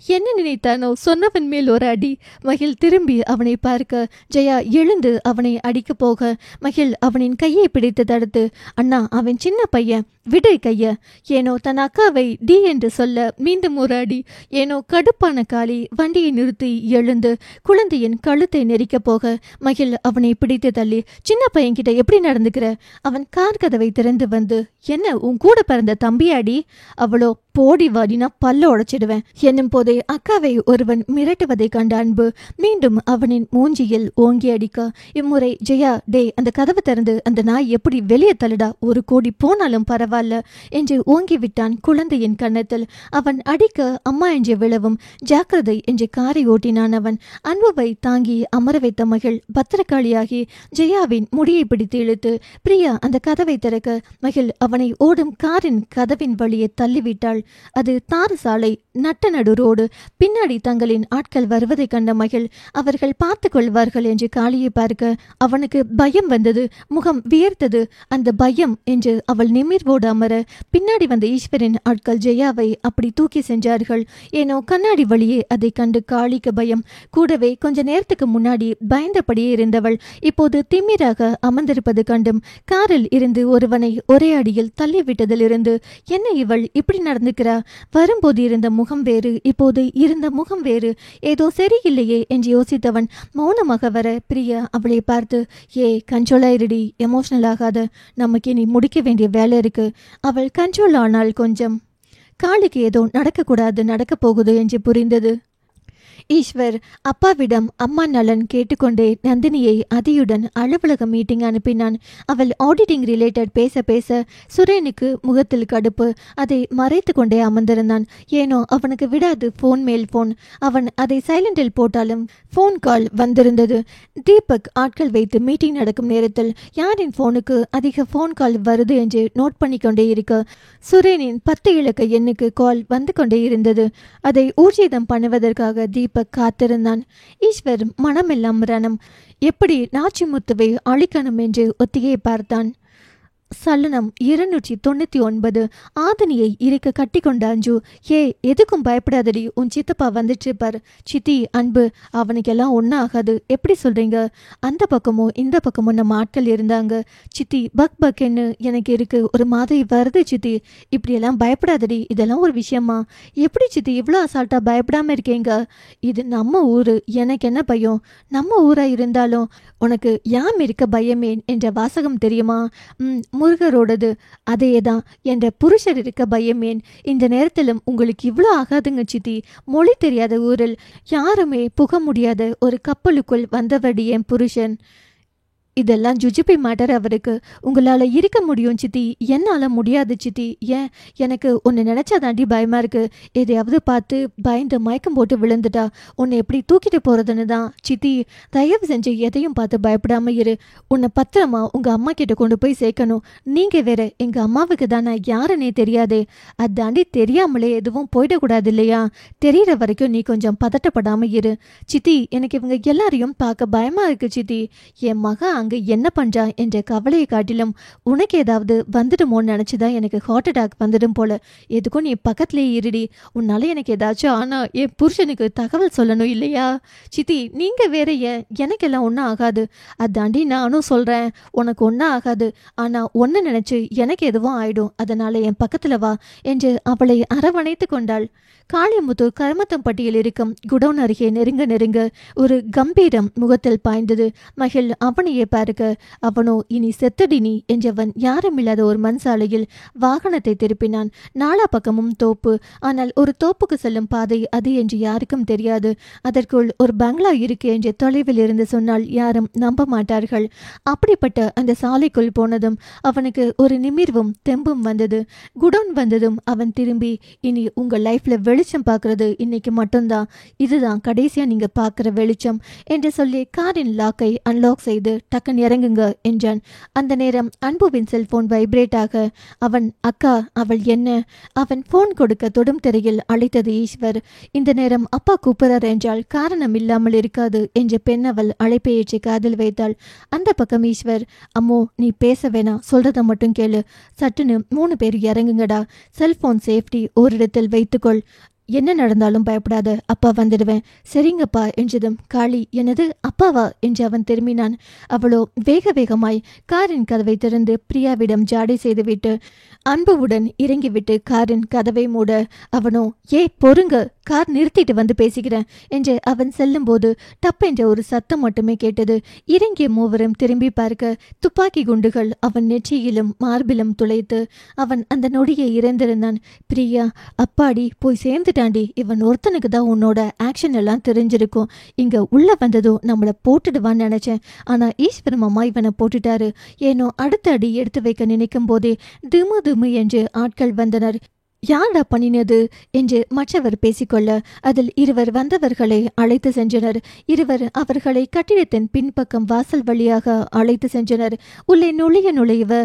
என்ன நினைத்தானோ? சொன்னவன் மேல் ஒரு அடி. மகிழ் திரும்பி அவனை பார்க்க ஜெயா எழுந்து அவனை அடிக்க போக மகிழ் அவனின் கையை பிடித்து தடுத்து, அண்ணா, அவன் சின்ன பையன், விடு கைய. ஏனோ தன் அக்காவை டி என்று சொல்ல மீண்டும் ஒரு அடி. ஏனோ கடுப்பான காளி வண்டியை நிறுத்தி எழுந்து குழந்தையின் கழுத்தை நெரிக்க போக மகிழ் அவனை பிடித்து தள்ளி, சின்ன பையன்கிட்ட எப்படி நடந்துக்கிற? அவன் கார் கதவை திறந்து வந்து, என்ன உன் கூட பிறந்த தம்பியாடி? அவளோ, போடி வாடினா பல்ல உடைச்சிடுவேன் என்னும் போதே அக்காவை ஒருவன் மிரட்டுவதை கண்ட அன்பு மீண்டும் அவனின் மூஞ்சியில் ஓங்கி அடிக்க, இம்முறை ஜெயா, டே, அந்த கதவை திறந்து அந்த நாய் எப்படி வெளியே தள்ளுடா, 1 கோடி போனாலும் பரவாயில்ல என்று ஓங்கி விட்டான் குழந்தையின் கன்னத்தில். அவன் அடிக்க அம்மா என்று விழவும் ஜாக்கிரதை என்று காரை ஓட்டினான் அவன். அன்புவை தாங்கி அமர வைத்த மகள் பத்திரகாளியாகி ஜெயாவின் முடியை பிடித்து இழுத்து பிரியா அந்த கதவை திறக்க மகள் அவனை ஓடும் காரின் கதவின் வழியே தள்ளிவிட்டாள். அது தார் சாலை, நட்ட நடு ரோடு. பின்னாடி தங்களின் ஆட்கள் வருவதை கண்ட மகிழ் அவர்கள் பார்த்து கொள்வார்கள் என்று காளியை பார்க்க அவனுக்கு பயம் வந்தது. முகம் வியர்த்தது. அந்த பயம் என்று அவள் நிமிர்வோடு அமர பின்னாடி வந்த ஈஸ்வரின் ஆட்கள் ஜெயாவை அப்படி தூக்கி சென்றார்கள். ஏனோ கண்ணாடி வழியே அதை கண்டு காளிக்கு பயம். கூடவே கொஞ்ச நேரத்துக்கு முன்னாடி பயந்தபடியே இருந்தவள் இப்போது திமிராக அமர்ந்திருப்பது கண்டும் காரில் இருந்து ஒருவனை ஒரே அடியில் தள்ளிவிட்டதிலிருந்து என்ன இவள் இப்படி நடந்துக்கிறா? வரும்போது இருந்த முகம் வேறு, இப்போது இருந்த முகம் வேறு. ஏதோ சரியில்லையே என்று யோசித்தவன் மௌனமாக வர பிரியா அவளை பார்த்து, கண்ட்ரோல் ஆயிருடி, எமோஷனல் ஆகாத, நமக்கு இனி முடிக்க வேண்டிய வேலை இருக்கு. அவள் கண்ட்ரோல் ஆனால் கொஞ்சம். காளிக்கு ஏதோ நடக்க போகுது என்று புரிந்தது. ஈஸ்வர் அப்பாவிடம் அம்மா நலன் கேட்டுக்கொண்டே நந்தினியை அதியுடன் அலுவலக மீட்டிங் அனுப்பினான். அவள் ஆடிட்டிங் ரிலேட்டட் பேச சுரேனுக்கு முகத்தில் கடுப்பு. அதை மறைத்து கொண்டே அமர்ந்திருந்தான். ஏனோ அவனுக்கு விடாது போன் மேல் போன். அவன் அதை சைலண்டில் போட்டாலும் போன் கால் வந்திருந்தது. தீபக் ஆட்கள் வைத்து மீட்டிங் நடக்கும் நேரத்தில் யாரின் போனுக்கு அதிக போன் கால் வருது என்று நோட் பண்ணிக்கொண்டே இருக்க சுரேனின் 10 இலக்க எண்ணுக்கு கால் வந்து கொண்டே இருந்தது. அதை ஊர்ஜிதம் பண்ணுவதற்காக தீபக் காத்திருந்தான். ஈஸ்வர் மனமெல்லாம் ரணம். எப்படி நாச்சிமுத்துவை அழிக்கணும் என்று ஒத்திகையை பார்த்தான். சலனம் 299. ஆதினியை இருக்க கட்டி கொண்ட அஞ்சு, எதுக்கும் பயப்படாதடி, உன் சித்தப்பா வந்துட்டு பார். சித்தி அன்பு, அவனுக்கெல்லாம் ஒன்றும் ஆகாது. எப்படி சொல்றீங்க? அந்த பக்கமோ இந்த பக்கமோ நம்ம ஆட்கள் இருந்தாங்க சித்தி. பக் என்ன எனக்கு இருக்கு, ஒரு மாதிரி வருது சித்தி. இப்படியெல்லாம் பயப்படாதடி, இதெல்லாம் ஒரு விஷயமா? எப்படி சித்தி இவ்வளோ அசால்ட்டா பயப்படாம இருக்கீங்க? இது நம்ம ஊரு, எனக்கு என்ன பயம்? நம்ம ஊரா இருந்தாலும் உனக்கு யாம் இருக்க பயமே என்ற வாசகம் தெரியுமா? முருகரோடது அதேதான். என்ற புருஷர் இருக்க பயமேன். இந்த நேரத்திலும் உங்களுக்கு இவ்வளோ ஆகாதுங்க சித்தி. மொழி தெரியாத ஊரில் யாருமே புக முடியாத ஒரு கப்பலுக்குள் வந்தவடி என் புருஷன். இதெல்லாம் ஜுஜிபி மேட்டர் அவருக்கு. உங்களால் இருக்க முடியும் சித்தி, என்னால் முடியாது சித்தி. ஏன், எனக்கு உன்னை நினச்சா தாண்டி பயமாக இருக்குது. எதையாவது பார்த்து பயந்து மயக்கம் போட்டு விழுந்துட்டா உன்னை எப்படி தூக்கிட்டு போகிறதுன்னு தான் சித்தி. தயவு செஞ்சு எதையும் பார்த்து பயப்படாமல் இரு. உன்னை பத்திரமா உங்கள் அம்மா கிட்ட கொண்டு போய் சேர்க்கணும். நீங்கள் வேற, எங்கள் அம்மாவுக்கு தான் நான் யாருன்னே தெரியாதே. அதாண்டி தெரியாமலே எதுவும் போயிடக்கூடாது இல்லையா? தெரிகிற வரைக்கும் நீ கொஞ்சம் பதட்டப்படாமல் இரு சித்தி. எனக்கு இவங்க எல்லாரையும் பார்க்க பயமாக இருக்கு சித்தி. என் மகன் அங்க என்ன பண்றா என்ற கவலையை காட்டிலும் உனக்கு ஏதாவது வந்துடுமோன்னு நினைச்சுதான் எனக்கு ஹார்ட் அட்டாக் வந்துடும் போல. எதுக்கும் நீ பக்கத்திலே இருடி. உன்னால எனக்கு ஏதாச்சும் ஆனா என் புருஷனுக்கு தகவல் சொல்லணும் இல்லையா? சித்தி நீங்க வேற, எனக்கெல்லாம் ஒன்றும் ஆகாது. அதாண்டி நானும் சொல்றேன், உனக்கு ஒன்றும் ஆகாது. ஆனா ஒன்னு நினைச்சு எனக்கு எதுவும் ஆயிடும். அதனால என் பக்கத்துல வா என்று அவளை அரவணைத்து கொண்டாள். காளிமுத்து கருமத்தம்பட்டியில் இருக்கும் குடோன் அருகே நெருங்க ஒரு கம்பீரம் முகத்தில் பாய்ந்தது. மகிழ் அவனையே பார்க்க, அவனோ இனி செத்தடினி என்றவன் யாருமில்லாத ஒரு மண் சாலையில் வாகனத்தை திருப்பினான். நாலா பக்கமும் தோப்பு. ஆனால் ஒரு தோப்புக்கு செல்லும் பாதை அது என்று யாருக்கும் தெரியாது. அதற்குள் ஒரு பங்களா இருக்கு என்று தொலைவில் இருந்து சொன்னால் யாரும் நம்ப மாட்டார்கள். அப்படிப்பட்ட அந்த சாலைக்குள் போனதும் அவனுக்கு ஒரு நிமிர்வும் தெம்பும் வந்தது. குடோன் வந்ததும் அவன் திரும்பி, இனி உங்க லைஃப்ல வெளிச்சம் பார்க்கறது இன்னைக்கு மட்டும்தான். இதுதான் கடைசியா நீங்க பார்க்குற வெளிச்சம் என்று சொல்லி காரின் லாக்கை அன்லாக் செய்து டக்கன் இறங்குங்க என்றான். அந்த நேரம் அன்புவின் செல்போன் வைப்ரேட் ஆக அவன், அக்கா அவள் என்ன? அவன் போன் கொடுக்க தொடும் திரையில் அழைத்தது ஈஸ்வர். இந்த நேரம் அப்பா கூப்பிடுறார் என்றால் காரணம் இல்லாமல் இருக்காது என்ற பெண் அவள் அழைப்பை ஏற்றி காதில் வைத்தாள். அந்த பக்கம் ஈஸ்வர், அம்மோ நீ பேச வேணாம், சொல்றத மட்டும் கேளு. சட்டுன்னு 3 பேர் இறங்குங்கடா. செல்போன் சேஃப்டி ஓரிடத்தில் வைத்துக்கொள். என்ன நடந்தாலும் பயப்படாத, அப்பா வந்துடுவேன். சரிங்கப்பா என்றதும் காளி, எனது அப்பாவா என்று அவன் திரும்பினான். அவளோ வேகமாய் காரின் கதவை திறந்து பிரியாவிடம் ஜாடை செய்துவிட்டு அன்புவுடன் இறங்கிவிட்டு காரின் கதவை மூட அவனோ, பொறுங்க, கார் நிறுத்திட்டு வந்து பேசிக்கிறேன் என்று அவன் செல்லும் போது டப்பென்ற ஒரு சத்தம் மட்டுமே கேட்டது. இறங்கிய மூவரும் திரும்பி பார்க்க துப்பாக்கி குண்டுகள் அவன் நெற்றியிலும் மார்பிலும் துளைத்து அவன் அந்த நொடியை இறந்திருந்தான். பிரியா, அப்பாடி போய் சேர்ந்துட்டாண்டி. இவன் ஒருத்தனுக்கு தான் உன்னோட ஆக்ஷன் எல்லாம் தெரிஞ்சிருக்கும். இங்க உள்ள வந்ததும் நம்மளை போட்டுடுவான்னு நினைச்சேன். ஆனா ஈஸ்வர் மாமா இவனை போட்டுட்டாரு. ஏனோ அடுத்த அடி எடுத்து வைக்க நினைக்கும் போதே திமு என்று ஆட்கள் வந்தனர். யாரா பண்ணினது என்று மற்றவர் பேசிக்கொள்ள அதில் இருவர் வந்தவர்களை அழைத்து சென்றனர். இருவர் அவர்களை கட்டிடத்தின் பின்பக்கம் வாசல் வழியாக அழைத்து சென்றனர். உள்ளே நுழைய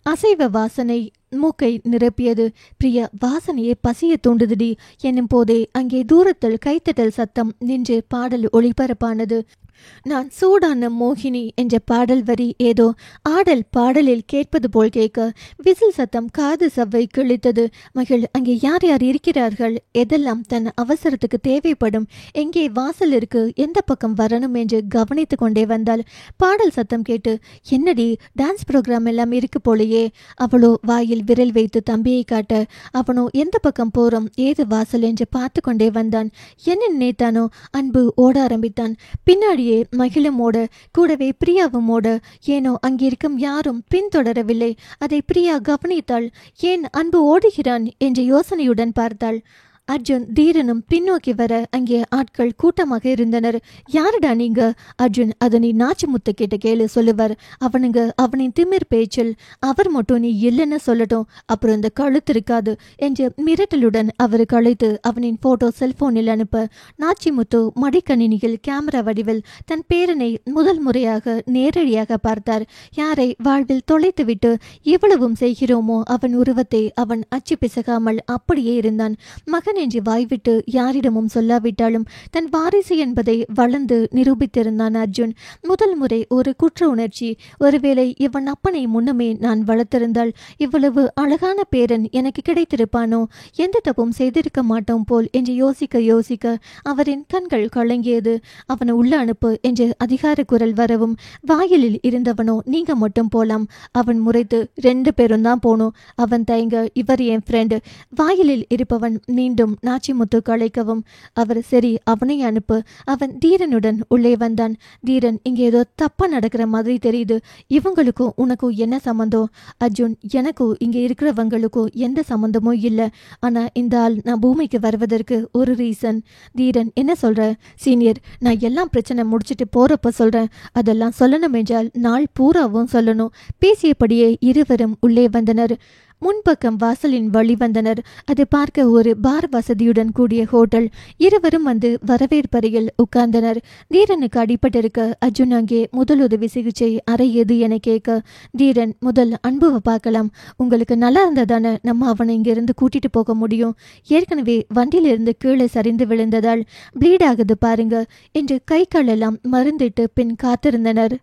அசைவ வாசனை மூக்கை நிரப்பியது. பிரியா, வாசனையை பசிய தூண்டுதுடி என்னும் போதே அங்கே தூரத்தில் கைத்தட்டல் சத்தம் நின்று பாடல் ஒளிபரப்பானது. நான் சூடான மோகினி என்ற பாடல் வரி ஏதோ ஆடல் பாடலில் கேட்பது போல் கேட்க விசில் சத்தம் காது சவ்வை கிழித்தது. மகள், அங்கே யார் யார் இருக்கிறார்கள், எதெல்லாம் தன் அவசரத்துக்கு தேவைப்படும், எங்கே வாசல் இருக்கு, எந்த பக்கம் வரணும் என்று கவனித்து கொண்டே வந்தாள். பாடல் சத்தம் கேட்டு, என்னடி டான்ஸ் ப்ரோக்ராம் எல்லாம் இருக்கு போலையே. அவளோ வாயில் விரல் வைத்து தம்பியை காட்ட அவனோ எந்த பக்கம் போறோம், ஏது வாசல் என்று பார்த்து கொண்டே வந்தான். என்ன நினைத்தானோ அன்பு ஓட ஆரம்பித்தான். பின்னாடி மகிழுமோட கூடவே பிரியாவுமோட. ஏனோ அங்கிருக்கும் யாரும் பின்தொடரவில்லை. அதை பிரியா கவனித்தாள். ஏன் அன்பு ஓடுகிறான் என்ற யோசனையுடன் பார்த்தாள். அர்ஜுன் தீரனும் பின்னோக்கி வர அங்கே ஆட்கள் கூட்டமாக இருந்தனர். யாருடா நீங்க? அர்ஜுன், அதை நீ நாச்சு முத்து கிட்ட கேளு, சொல்லுவார். அவனுங்க அவனின் திமிர் பேச்சில் அவர் மட்டும் நீ இல்லைன்னு சொல்லட்டும், அப்புறம் இந்த கழுத்து இருக்காது என்று மிரட்டலுடன் அவருக்கு அழைத்து அவனின் போட்டோ செல்போனில் அனுப்ப நாச்சி முத்து மடிக்கணினியில் கேமரா வடிவில் தன் பேரனை முதல் முறையாக நேரடியாக பார்த்தார். யாரை வாழ்வில் தொலைத்துவிட்டு இவ்வளவும் செய்கிறோமோ அவன் உருவத்தை அவன் அச்சு பிசகாமல் அப்படியே இருந்தான். மகன் என்று வாய்விட்டு யாரிடமும் சொல்லாவிட்டாலும் தன் வாரிசு என்பதை வளர்ந்து நிரூபித்திருந்தான் அர்ஜுன். முதல் முறை ஒரு குற்ற உணர்ச்சி. ஒருவேளை இவன் அப்பனை முன்னமே நான் வளர்த்திருந்தால் இவ்வளவு அழகான பேரன் எனக்கு கிடைத்திருப்பானோ, எந்த தப்பும் செய்திருக்க மாட்டோம் போல் என்று யோசிக்க யோசிக்க அவரின் கண்கள் கலங்கியது. அவனை உள்ள அனுப்பு என்று அதிகார குரல் வரவும் வாயிலில் இருந்தவனோ நீங்க மட்டும் போலாம். அவன் முறைத்து, 2 பேரும் தான் போனோம். அவன் தயங்க, இவர் என் ஃப்ரெண்டு. வாயிலில் இருப்பவன் மீண்டும் நாச்சிமுத்து கலைக்கவும் அவர் சரி அவனை அனுப்பு. அவன் தீரனுடன் உள்ளே வந்தான். தீரன், இங்கே ஏதோ தப்பா நடக்கிற மாதிரி தெரியுது. இவங்களுக்கும் உனக்கும் என்ன சம்பந்தம்? அர்ஜுன், எனக்கும் இங்கே இருக்கிறவங்களுக்கும் எந்த சம்பந்தமும் இல்லை. ஆனா இந்த ஆள் நான் பூமிக்கு வருவதற்கு ஒரு ரீசன். தீரன், என்ன சொல்ற? சீனியர், நான் எல்லாம் பிரச்சனை முடிச்சுட்டு போறப்ப சொல்றேன். அதெல்லாம் சொல்லணும் என்றால் நாள் பூராவும் சொல்லணும். பேசியபடியே இருவரும் உள்ளே வந்தனர். முன்பக்கம் வாசலின் வழி வந்தனர். அது பார்க்க ஒரு பார் வசதியுடன் கூடிய ஹோட்டல். இருவரும் வந்து வரவேற்பறையில் உட்கார்ந்தனர். தீரனுக்கு அடிபட்டிருக்க அர்ஜுன் அங்கே முதலுதவி சிகிச்சை அறை எது என கேட்க, தீரன், முதல் அன்புவை பார்க்கலாம். உங்களுக்கு நல்லா இருந்ததானே நம்ம அவனை இங்கிருந்து கூட்டிட்டு போக முடியும். ஏற்கனவே வண்டியிலிருந்து கீழே சரிந்து விழுந்ததால் ப்ளீட் ஆகுது பாருங்க என்று கை காலெல்லாம் மருந்திட்டு பின் காத்திருந்தனர்.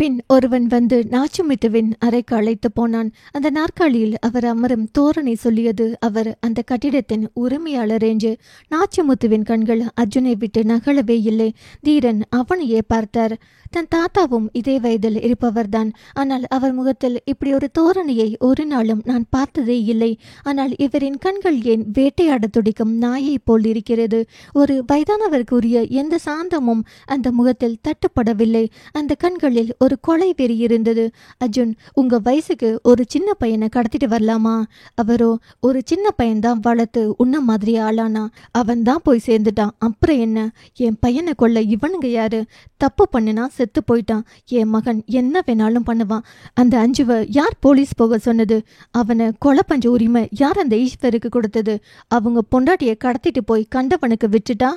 பின் ஒருவன் வந்து நாச்சிமுத்துவின் அறைக்கு அழைத்து போனான். அந்த நாற்காலியில் அவர் அமரும் தோரணை சொல்லியது அவர் அந்த கட்டிடத்தின் உரிமையாளர் என்று. நாச்சிமுத்துவின் கண்கள் அர்ஜுனை விட்டு நகழவே இல்லை. தீரன் அவனையே பார்த்தார். தன் தாத்தாவும் இதே வயதில் இருப்பவர்தான். ஆனால் அவர் முகத்தில் இப்படி ஒரு தோரணையை ஒரு நாளும் நான் பார்த்ததே இல்லை. ஆனால் இவரின் கண்கள் ஏன் வேட்டையாட துடிக்கும் நாயை போல் இருக்கிறது. ஒரு வயதானவருக்குரிய எந்த சாந்தமும் அந்த முகத்தில் தட்டுப்படவில்லை. அந்த கண்களில் ஒரு கொலை வெறி இருந்தது. அர்ஜுன், உங்க வயசுக்கு ஒரு சின்ன பையனை கடத்திட்டு வரலாமா? அவரோ, ஒரு சின்ன பையன்தான் வளர்த்து உன்ன மாதிரி ஆளானா, அவன் தான் போய் சேர்ந்துட்டான். அப்புறம் என்ன? என் பையனை கொல்ல இவனுங்க யாரு? தப்பு பண்ணினா செத்து போயிட்டான். என் மகன் என்ன வேணாலும் பண்ணுவான். அந்த அஞ்சுவை யார் போலீஸ் போக சொன்னது? அவனை கொலை பஞ்ச உரிமை யார் அந்த ஈஸ்வருக்கு கொடுத்தது? அவங்க பொண்டாட்டியை கடத்திட்டு போய் கண்டவனுக்கு விட்டுட்டா.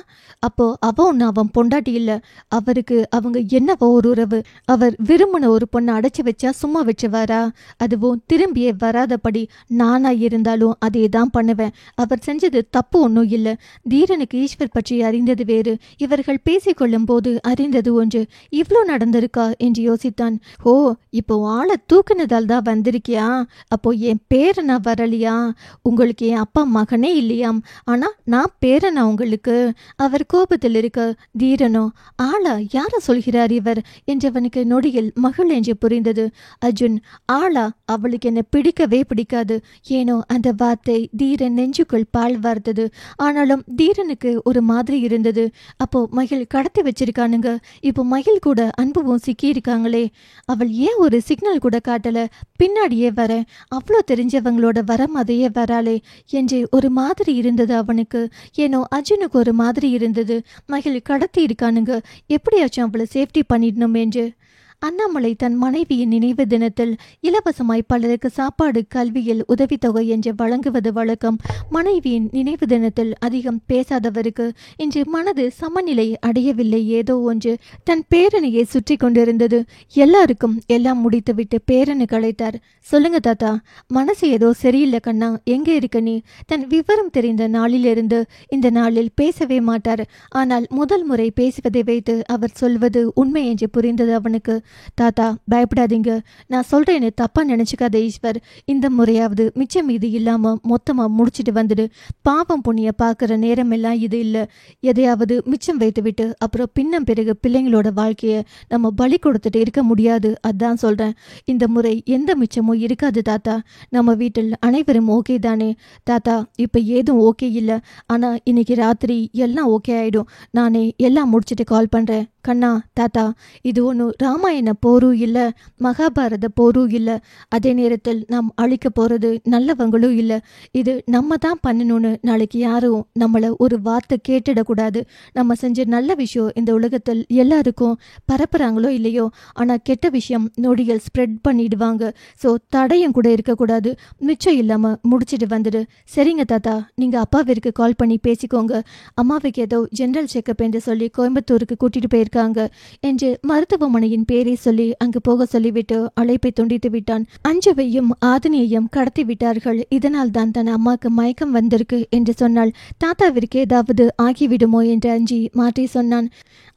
அப்போ அவன் அவன் பொண்டாட்டி இல்லை. அவருக்கு அவங்க என்னவோ ஒரு உறவு. அவர் விரும்பின ஒரு பொண்ணை அடைச்சி வச்சா சும்மா வச்சுவாரா? அதுவும் திரும்பியே வராதபடி நானா இருந்தாலும் அதே தான் பண்ணுவேன். அவர் செஞ்சது தப்பு ஒன்றும் இல்லை. தீரனுக்கு ஈஸ்வர் பற்றி அறிந்தது வேறு, இவர்கள் பேசிக்கொள்ளும் போது அறிந்தது ஒன்று. இவ்வளோ நடந்திருக்கா என்று யோசித்தான். ஓ, இப்போ ஆளை தூக்குனதால் தான் வந்திருக்கியா? அப்போ என் பேரனா வரலையா? உங்களுக்கு என் அப்பா மகனே இல்லையாம், ஆனா நான் பேரனா உங்களுக்கு? அவர் கோபத்தில் இருக்க, தீரனோ, ஆளா யார சொல்கிறார் இவர் என்றவனுக்கு நொடியில் மகள் என்று புரிந்தது. அர்ஜுன், ஆளா? அவளுக்கு என்ன பிடிக்கவே பிடிக்காது. ஏனோ அந்த வார்த்தை தீரன் நெஞ்சுக்குள் பால் வார்த்தது. ஆனாலும் தீரனுக்கு ஒரு மாதிரி இருந்தது. அப்போ மகிழ் கடத்தி வச்சிருக்கானுங்க. இப்போ மகிழ் கூட அன்புவும் சிக்கி இருக்காங்களே. அவள் ஏன் ஒரு சிக்னல் கூட காட்டல? பின்னாடியே வர, அவ்வளோ தெரிஞ்சவங்களோட வர மாதிரியே வராளே என்று ஒரு மாதிரி இருந்தது அவனுக்கு. ஏனோ அர்ஜுனுக்கு ஒரு மாதிரி இருந்தது. மகிழ் கடத்தி இருக்கானுங்க, எப்படியாச்சும் அவளை சேஃப்டி பண்ணிடணும் என்று. அண்ணாமலை தன் மனைவியின் நினைவு தினத்தில் இலவசமாய் பலருக்கு சாப்பாடு, கல்வியில் உதவித்தொகை என்று வழங்குவது வழக்கம். மனைவியின் நினைவு தினத்தில் அதிகம் பேசாதவருக்கு இன்று மனது சமநிலை அடையவில்லை. ஏதோ ஒன்று தன் பேரனையை சுற்றி கொண்டிருந்தது. எல்லாருக்கும் எல்லாம் முடித்துவிட்டு பேரனுக்கு அழைத்தார். சொல்லுங்க தாத்தா, மனசு ஏதோ சரியில்லை கண்ணா, எங்க இருக்க நீ? தன் விவரம் தெரிந்த நாளிலிருந்து இந்த நாளில் பேசவே மாட்டார். ஆனால் முதல் முறை பேசுவதை வைத்து அவர் சொல்வது உண்மை என்று புரிந்தது அவனுக்கு. தாத்தா, பயப்படாதீங்க, நான் சொல்றேன்னு தப்பா நினைச்சுக்காத ஈஸ்வர். இந்த முறையாவது மிச்சம் மீது இல்லாம மொத்தமா முடிச்சிட்டு வந்துடு. பாவம் புண்ணிய பாக்குற நேரம் எல்லாம் இது இல்ல. எதையாவது மிச்சம் வைத்து விட்டு அப்புறம் பின்னம் பிறகு பிள்ளைங்களோட வாழ்க்கைய நம்ம பலி கொடுத்துட்டு இருக்க முடியாது. அதான் சொல்றேன். இந்த முறை எந்த மிச்சமும் இருக்காது தாத்தா. நம்ம வீட்டில் அனைவரும் ஓகே தானே? தாத்தா, இப்ப ஏதும் ஓகே இல்ல, ஆனா இன்னைக்கு ராத்திரி எல்லாம் ஓகே ஆயிடும். நானே எல்லாம் முடிச்சிட்டு கால் பண்றேன். கண்ணா, தாத்தா, இது ஒன்றும் ராமாயண போரும் இல்லை, மகாபாரத போரும் இல்லை. அதே நேரத்தில் நாம் அழிக்க போறது நல்லவங்களும் இல்லை. இது நம்ம தான் பண்ணணும்னு நாளைக்கு யாரும் நம்மளை ஒரு வார்த்தை கேட்டுடக்கூடாது. நம்ம செஞ்ச நல்ல விஷயம் இந்த உலகத்தில் எல்லாருக்கும் பரப்புறாங்களோ இல்லையோ, ஆனால் கெட்ட விஷயம் நொடிகள் ஸ்ப்ரெட் பண்ணிடுவாங்க. ஸோ தடையும் கூட இருக்கக்கூடாது. மிச்சம் இல்லாமல் முடிச்சிட்டு வந்துடு. சரிங்க தாத்தா, நீங்கள் அப்பாவிற்கு கால் பண்ணி பேசிக்கோங்க. அம்மாவுக்கு ஏதோ ஜென்ரல் செக்கப் என்று சொல்லி கோயம்புத்தூருக்கு கூட்டிட்டு போயிருக்காங்க என்று மருத்துவமனையின் பேரை சொல்லி அங்கு போக சொல்லிவிட்டு அழைப்பை துண்டித்து விட்டான். அஞ்சுவையும் ஆதினியையும் கடத்தி விட்டார்கள். இதனால் தான் தன் அம்மாக்கு மயக்கம் வந்திருக்கு என்று சொன்னால் தாத்தாவிற்கு ஏதாவது ஆகிவிடுமோ என்று அஞ்சி மாற்றி சொன்னான்.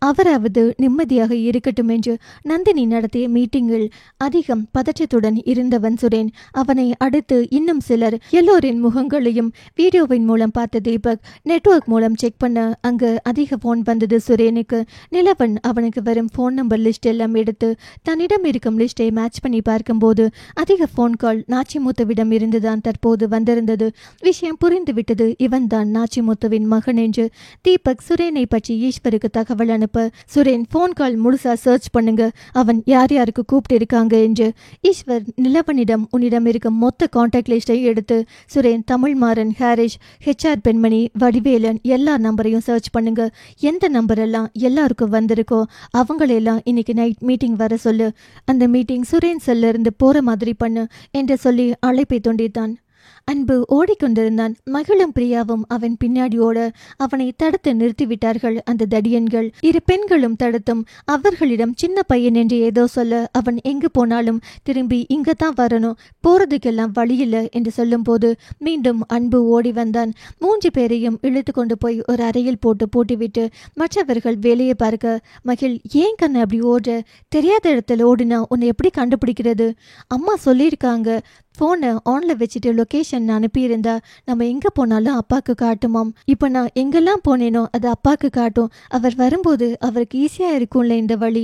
அவராவது நிம்மதியாக இருக்கட்டும் என்று நந்தினி நடத்திய மீட்டிங்கில் அதிகம் பதற்றத்துடன் இருந்தவன் சுரேன். அவனை அடுத்து இன்னும் சிலர். எல்லோரின் முகங்களையும் வீடியோவின் மூலம் பார்த்த தீபக் நெட்வொர்க் மூலம் செக் பண்ண அங்கு அதிக போன் வந்தது சுரேனுக்கு. நிலவன் அவனுக்கு வரும் போன் நம்பர் லிஸ்ட் எல்லாம் எடுத்து தன்னிடம் இருக்கும் லிஸ்டை மேட்ச் பண்ணி பார்க்கும்போது அதிக போன் கால் நாச்சிமுத்துவிடம் இருந்துதான் தற்போது வந்திருந்தது. விஷயம் புரிந்துவிட்டது. இவன் தான் நாச்சிமுத்துவின் மகன் என்று. தீபக் சுரேனை பற்றி ஈஸ்வருக்கு தகவல் அனுப்ப, சுரேன் போன் கால் முழுசா சர்ச் பண்ணுங்க, அவன் யார் யாருக்கு கூப்பிட்டு இருக்காங்க என்று. ஈஸ்வர் நிலவனிடம் உன்னிடம் இருக்கும் மொத்த கான்டாக்ட் லிஸ்டை எடுத்து சுரேன், தமிழ்மாறன், ஹாரிஷ், ஹெச்ஆர் பெண்மணி, வடிவேலன் எல்லா நம்பரையும் சர்ச் பண்ணுங்க. எந்த நம்பர் எல்லாம் எல்லாருக்கும் வந்திருக்கோ அவங்களெல்லாம் இன்னைக்கு நைட் மீட்டிங் வர சொல்லு. அந்த மீட்டிங் சுரேன் செல்ல இருந்து போற மாதிரி பண்ணு என்று சொல்லி அழைப்பை துண்டித்தான். அன்பு ஓடிக்கொண்டிருந்தான். மகளும் பிரியாவும் அவன் பின்னாடி ஓட அவனை தடுத்து நிறுத்திவிட்டார்கள் அந்த தடியன்கள். இரு பெண்களும் தடுத்தும் அவர்களிடம் சின்ன பையன் என்று ஏதோ சொல்ல, அவன் எங்கு போனாலும் திரும்பி இங்கதான் வரணும், போறதுக்கெல்லாம் வழியில்லை என்று சொல்லும் போது மீண்டும் அன்பு ஓடி வந்தான். 3 பேரையும் இழுத்து கொண்டு போய் ஒரு அறையில் போட்டு பூட்டிவிட்டு மற்றவர்கள் வேலையை பார்க்க, மகிழ், ஏன் கண்ணு அப்படி ஓடுற? தெரியாத இடத்துல ஓடினா உன்னை எப்படி கண்டுபிடிக்கிறது? அம்மா சொல்லியிருக்காங்க, போனை ஆன்ல வச்சுட்டு லொகேஷன் அனுப்பியிருந்தா நம்ம எங்க போனாலும் அப்பாக்கு காட்டுமாம். இப்ப நான் எங்கெல்லாம் போனேனோ அது அப்பாக்கு காட்டும். அவர் வரும்போது அவருக்கு ஈஸியா இருக்கும்ல இந்த வழி.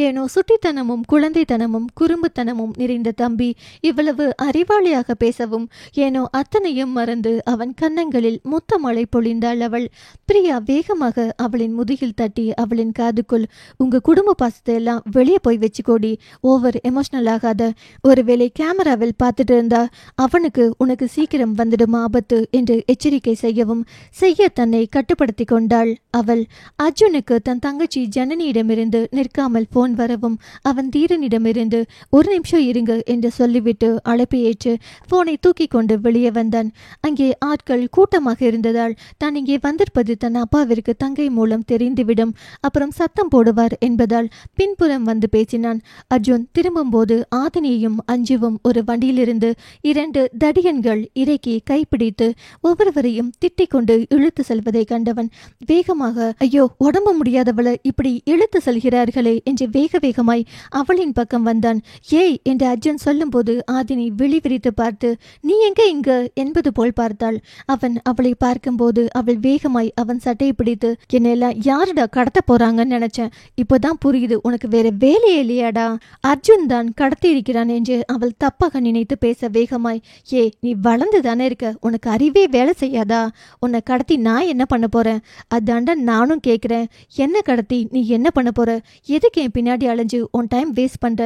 ஏனோ சுட்டித்தனமும் குழந்தைத்தனமும் குறும்புத்தனமும் நிறைந்த தம்பி இவ்வளவு அறிவாளியாக பேசவும் ஏனோ அத்தனையும் மறந்து அவன் கன்னங்களில் முத்த மழை பொழிந்தாள் அவள். பிரியா வேகமாக அவளின் முதுகில் தட்டி அவளின் காதுக்குள், உங்க குடும்ப பாசத்தை எல்லாம் வெளியே போய் வச்சுக்கோடி, ஓவர் எமோஷனல் ஆகாத. ஒருவேளை கேமராவில் பார்த்துட்டு இருந்தா அவனுக்கு உனக்கு சீக்கிரம் வந்துடும் ஆபத்து என்று எச்சரிக்கை செய்யவும் செய்ய தன்னை கட்டுப்படுத்தி கொண்டாள் அவள். அர்ஜுனுக்கு தன் தங்கச்சி ஜனனியிடமிருந்து நிற்காமல் போன் வரவும் அவன் தீரனிடமிருந்து ஒரு நிமிஷம் இருங்க என்று சொல்லிவிட்டு அழைப்பை ஏற்று போனை தூக்கி கொண்டு வெளியே வந்தான். அங்கே ஆட்கள் கூட்டமாக இருந்ததால் தான் இங்கே வந்திருப்பது தன் அப்பாவிற்கு தங்கை மூலம் தெரிந்துவிடும், அப்புறம் சத்தம் போடுவார் என்பதால் பின்புறம் வந்து பேசினான். அர்ஜுன் திரும்பும்போது ஆதினியையும் அஞ்சுவும் ஒரு வண்டியிலிருந்து 2 தடியன்கள் இறக்கி கைப்பிடித்து ஒவ்வொருவரையும் திட்டிக் கொண்டு இழுத்து செல்வதை கண்டவன் வேகமாக, ஐயோ, உடம்பு முடியாதவளை இப்படி இழுத்து செல்கிறார்களே என்று வேக வேகமாய் அவளின் பக்கம் வந்தான். ஏய் என்று அர்ஜுன் சொல்லும் போது ஆதினி விழி விரித்து பார்த்து, நீ எங்க இங்க என்பது போல் பார்த்தாள். அவன் அவளை பார்க்கும்போது அவள் வேகமாய் அவன் சட்டையை பிடித்து, என்னெல்லாம் யாருடா கடத்த போறாங்கன்னு நினைச்சேன், இப்போதான் புரியுது, உனக்கு வேற வேலையே இல்லையாடா, அர்ஜுன் தான் கடத்தி இருக்கிறான் என்று அவள் தப்பாக நினைத்து பேச பேச வேகமாய், நீ வளர்ந்து தானே இருக்க, உனக்கு அறிவே வேலை செய்யாதா? உன்னை கடத்தி நான் என்ன பண்ண போறேன்? அதாண்டா நானும் கேட்குறேன். என்ன கடத்தி நீ என்ன பண்ண போற? எதுக்கு என் பின்னாடி அலைஞ்சு உன் டைம் வேஸ்ட் பண்ற?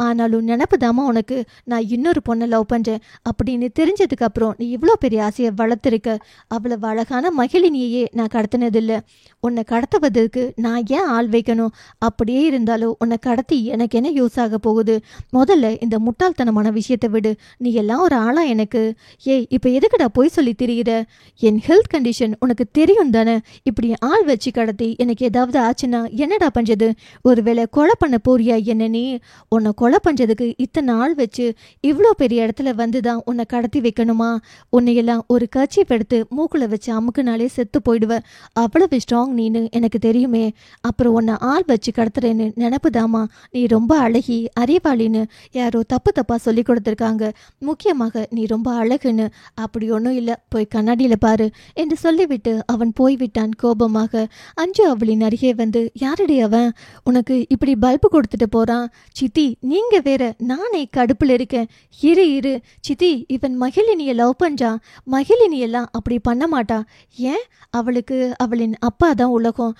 ஆனாலும் நினப்புதாமா உனக்கு நான் இன்னொரு பொண்ணை லவ் பண்றேன் அப்படின்னு தெரிஞ்சதுக்கு அப்புறம் நீ இவ்வளோ பெரிய ஆசையை வளர்த்துருக்க. அவ்வளவு அழகான மகிழினியையே நான் கடத்தினதில்லை. உன்னை கடத்துவதற்கு நான் ஏன் ஆள் வைக்கணும்? அப்படியே இருந்தாலும் உன்னை கடத்தி எனக்கு என்ன யூஸ் ஆக போகுது? முதல்ல இந்த முட்டாள்தனமான விஷயத்தை விடு. நீ எல்லாம் ஒரு ஆளா எனக்கு? இப்போ எதுக்குடா போய் சொல்லி திரிகிற? என் ஹெல்த் கண்டிஷன் உனக்கு தெரியும் தானே? இப்படி ஆள் வச்சு கடத்தி எனக்கு ஏதாவது ஆச்சுன்னா என்னடா பண்றது? ஒருவேளை கொலை பண்ண போறியா என்ன நீ? உன்னை கொலை பண்றதுக்கு இத்தனை ஆள் வச்சு இவ்வளோ பெரிய இடத்துல வந்துதான் உன்னை கடத்தி வைக்கணுமா? உன்னையெல்லாம் ஒரு கர்ச்சீப் எடுத்து மூக்குல வச்சு அமுக்குனாலே செத்து போயிடுவ. அவ்வளவு ஸ்ட்ராங் நீனு எனக்கு தெரியுமே. அப்புறம் உன்னை ஆள் வச்சு கடத்துறேன்னு நினப்புதாமா? நீ ரொம்ப அழகி அறிவாளின்னு யாரோ தப்பா சொல்லி கொடுத்துருக்காங்க. முக்கியமாக நீ ரொம்ப அழகுன்னு. அப்படி ஒன்றும் இல்லை, போய் கண்ணாடியில் பாரு என்று சொல்லிவிட்டு அவன் போய்விட்டான் கோபமாக. அஞ்சு அவளின் அருகே வந்து, யாரடி அவன்? உனக்கு இப்படி பல்பு கொடுத்துட்டு போறான்? சித்தி நீங்க வேற, நானே கடுப்புல இருக்கேன். இரு சித்தி, இவன் மகிழினியை லவ் பண்றான். மகிழினியெல்லாம் அப்படி பண்ண மாட்டா. ஏன்? அவளுக்கு அவளின் அப்பா தான் உலகம்.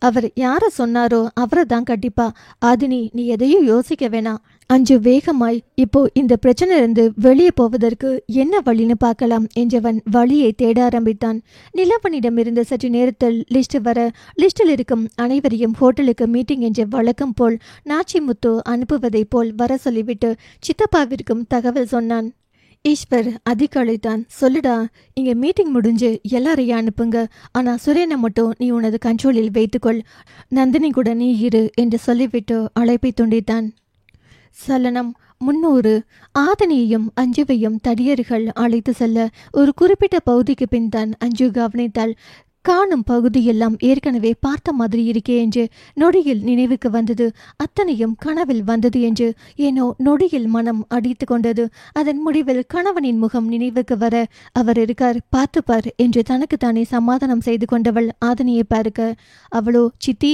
அவர் யாரை சொன்னாரோ அவரை தான் கட்டிப்பா. ஆதினி, நீ எதையும் யோசிக்க வேணாம். அஞ்சு வேகமாய், இப்போ இந்த பிரச்சனை இருந்து வெளியே போவதற்கு என்ன வழின்னு பார்க்கலாம் என்றவன் வழியை தேட ஆரம்பித்தான். நிலவனிடமிருந்து சற்று நேரத்தில் லிஸ்ட் வர, லிஸ்டில் இருக்கும் அனைவரையும் ஹோட்டலுக்கு மீட்டிங் என்ற வழக்கம் போல் நாச்சிமுத்து அனுப்புவதை போல் வர சொல்லிவிட்டு சித்தப்பாவிற்கும் தகவல் சொன்னான். ஈஸ்வர் அதிகாலைத்தான். சொல்லுடா, இங்கே மீட்டிங் முடிஞ்சு எல்லாரையும் அனுப்புங்க. ஆனால் சுரேனை மட்டும் நீ உனது கண்ட்ரோலில் வைத்துக்கொள். நந்தினி கூட நீ இரு என்று சொல்லிவிட்டு அழைப்பை துண்டித்தான். சலனம் 300. ஆதனியையும் அஞ்சுவையும் தடியர்கள் அழைத்து செல்ல ஒரு குறிப்பிட்ட பகுதிக்கு பின் தான் அஞ்சு கவனித்தாள். காணும் பகுதியெல்லாம் ஏற்கனவே பார்த்த மாதிரி இருக்கே என்று நொடியில் நினைவுக்கு வந்தது. அத்தனையும் கனவில் வந்தது என்று ஏனோ நொடியில் மனம் அடித்து கொண்டது. அதன் முடிவில் கணவனின் முகம் நினைவுக்கு வர, அவர் இருக்கார் பார்த்துப்பார் என்று தனக்குத்தானே சமாதானம் செய்து கொண்டவள் ஆதனியை பார்க்க, அவளோ, சித்தி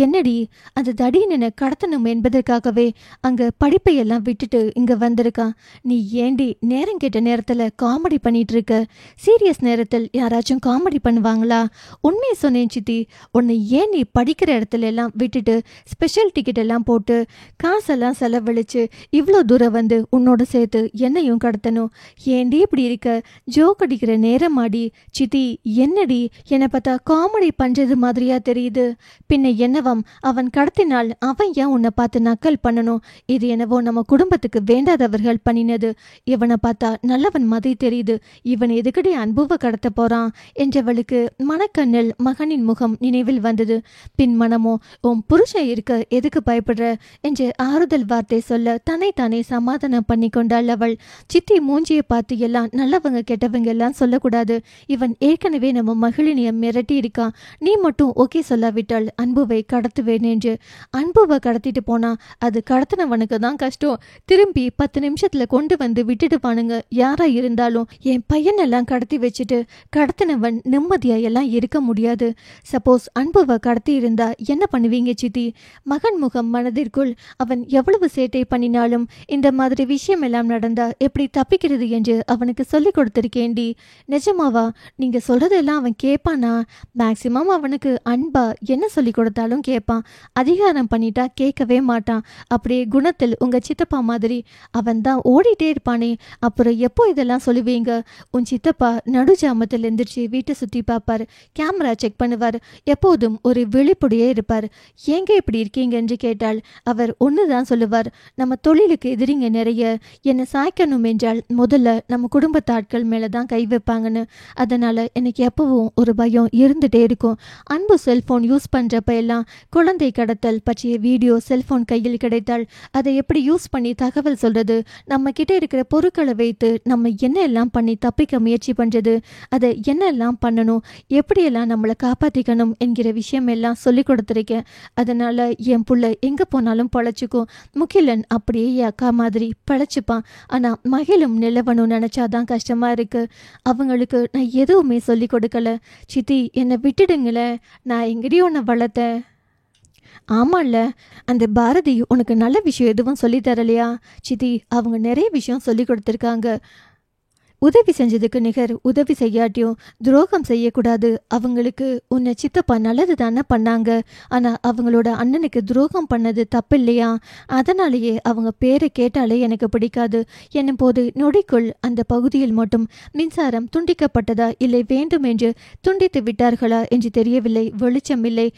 என்னடி அந்த தடியனை கடத்தணும் என்பதற்காகவே அங்க படிப்பையெல்லாம் விட்டுட்டு இங்க வந்திருக்கான். நீ ஏண்டி நேரம் கேட்ட நேரத்துல காமெடி பண்ணிட்டு இருக்க? சீரியஸ் நேரத்தில் யாராச்சும் காமெடி பண்ணுவாங்களா? உண்மையை சொன்னேன் சித்தி. உன்னை ஏன் நீ படிக்கிற இடத்துல எல்லாம் விட்டுட்டு ஸ்பெஷல் டிக்கெட் எல்லாம் போட்டு காசெல்லாம் செலவழிச்சு இவ்வளோ தூரம் வந்து உன்னோட சேர்த்து என்னையும் கடத்தணும்? ஏண்டி இப்படி இருக்க? ஜோக் அடிக்கிற நேரம் ஆடி. சித்தி என்னடி, என்னை பார்த்தா காமெடி பண்றது மாதிரியா தெரியுது? பின்ன என்னவம், அவன் கடத்தினால் அவன் ஏன் உன்னை பார்த்து நக்கல் பண்ணணும்? இது என்னவோ நம்ம குடும்பத்துக்கு வேண்டாதவர்கள் பண்ணினது. இவனை பார்த்தா நல்லவன் மாதிரி தெரியுது. இவன் எதுக்கடி அன்புவை கடத்த போறான் என்றவளுக்கு மனக்கண்ணில் மகனின் முகம் நினைவில் வந்தது. பின் மனமோ, உன் புருஷன் இருக்க எதுக்கு பயப்படுற என்று ஆறுதல் வார்த்தை சொல்ல தன்னைத்தானே சமாதானம் பண்ணி கொண்டாள் அவள். சித்தி மூஞ்சியை பார்த்து எல்லாம் நல்லவங்க கெட்டவங்க எல்லாம் சொல்லக்கூடாது. இவன் ஏற்கனவே நம்ம மகிழினியை மிரட்டி இருக்கான். நீ மட்டும் ஓகே சொல்லாவிட்டால் அன்புவை கடத்துவேன் என்று. அன்புவை கடத்திட்டு போனா அது கடத்தினவனுக்கு தான் கஷ்டம். திரும்பி 10 நிமிஷத்துல கொண்டு வந்து விட்டுடுவானுங்க யாரா இருந்தாலும். என் பையனெல்லாம் கடத்தி வச்சுட்டு கடத்தினவன் நிம்மதியா எல்லாம் இருக்க முடியாது. சப்போஸ் அன்புவை கடத்தி இருந்தா என்ன பண்ணுவீங்க சித்தி? மகன் முகம் மனதிற்குள், அவன் எவ்வளவு சேட்டை பண்ணினாலும் இந்த மாதிரி விஷயம் எல்லாம் நடந்தா எப்படி தப்பிக்கிறது என்று அவனுக்கு சொல்லி கொடுத்திருக்கேண்டி. நிஜமாவா? நீங்க சொல்றதெல்லாம் அவன் கேட்பானா? மேக்சிமம் அவனுக்கு அன்பா என்ன சொல்லி கொடுத்தாலும் கேட்பான். அதிகாரம் பண்ணிட்டா கேட்கவே மாட்டான். அப்படியே குணத்தில் உங்க சித்தப்பா மாதிரி. அவன் தான் ஓடிட்டே இருப்பானே. அப்புறம் எப்போ இதெல்லாம் சொல்லுவீங்க? உன் சித்தப்பா நடுஜாமத்தில் எந்திரிச்சு வீட்டை சுற்றி பார்ப்பார். கேமரா செக் பண்ணுவார். எப்போதும் ஒரு விழிப்புடையே இருப்பார். ஏங்க இப்படி இருக்கீங்க என்று கேட்டால் அவர் ஒண்ணுதான் சொல்லுவார். நம்ம தொழிலுக்கு எதிரிங்க நிறைய. என்னை சாய்க்கணும் என்றால் முதல்ல நம்ம குடும்பத்து ஆட்கள் மேலதான் கை வைப்பாங்கன்னு. அதனால எனக்கு எப்பவும் ஒரு பயம் இருந்துட்டே இருக்கும். அன்பு செல்போன் யூஸ் பண்றப்ப எல்லாம் குழந்தை கடத்தல் பற்றிய வீடியோ செல்போன் கையில் கிடைத்தால் அதை எப்படி யூஸ் பண்ணி தகவல் சொல்றது, நம்ம கிட்ட இருக்கிற பொருட்களை வைத்து நம்ம என்ன எல்லாம் பண்ணி தப்பிக்க முயற்சி பண்றது, அதை என்னெல்லாம் பண்ணணும், எப்படியெல்லாம் நம்மளை காப்பாற்றிக்கணும் என்கிற விஷயம் எல்லாம் சொல்லி கொடுத்துருக்கேன். அதனால என் புள்ள எங்க போனாலும் பழச்சிக்கும். முகிலன் அப்படியே என் அக்கா மாதிரி பழச்சிப்பான். ஆனா மகிழும் நிலவனும் நினைச்சாதான் கஷ்டமா இருக்கு. அவங்களுக்கு நான் எதுவுமே சொல்லி கொடுக்கல. சித்தி என்னை விட்டுடுங்களேன். நான் எங்கடி உன்னை வளர்த்தேன்? ஆமாம்ல, அந்த பாரதி உனக்கு நல்ல விஷயம் எதுவும் சொல்லி தரலையா? சித்தி, அவங்க நிறைய விஷயம் சொல்லி கொடுத்துருக்காங்க. உதவி செஞ்சதுக்கு நிகர் உதவி செய்யாட்டியும் துரோகம் செய்யக்கூடாது. அவங்களுக்கு உன்னை சித்தப்பா நல்லது தானே பண்ணாங்க. ஆனால் அவங்களோட அண்ணனுக்கு துரோகம் பண்ணது தப்பு இல்லையா? அதனாலேயே அவங்க பேரை கேட்டாலே எனக்கு பிடிக்காது என்னும் போது நொடிக்குள் அந்த பகுதியில் மட்டும் மின்சாரம் துண்டிக்கப்பட்டதா இல்லை வேண்டும் என்று துண்டித்து விட்டார்களா என்று தெரியவில்லை. வெளிச்சமில்லை.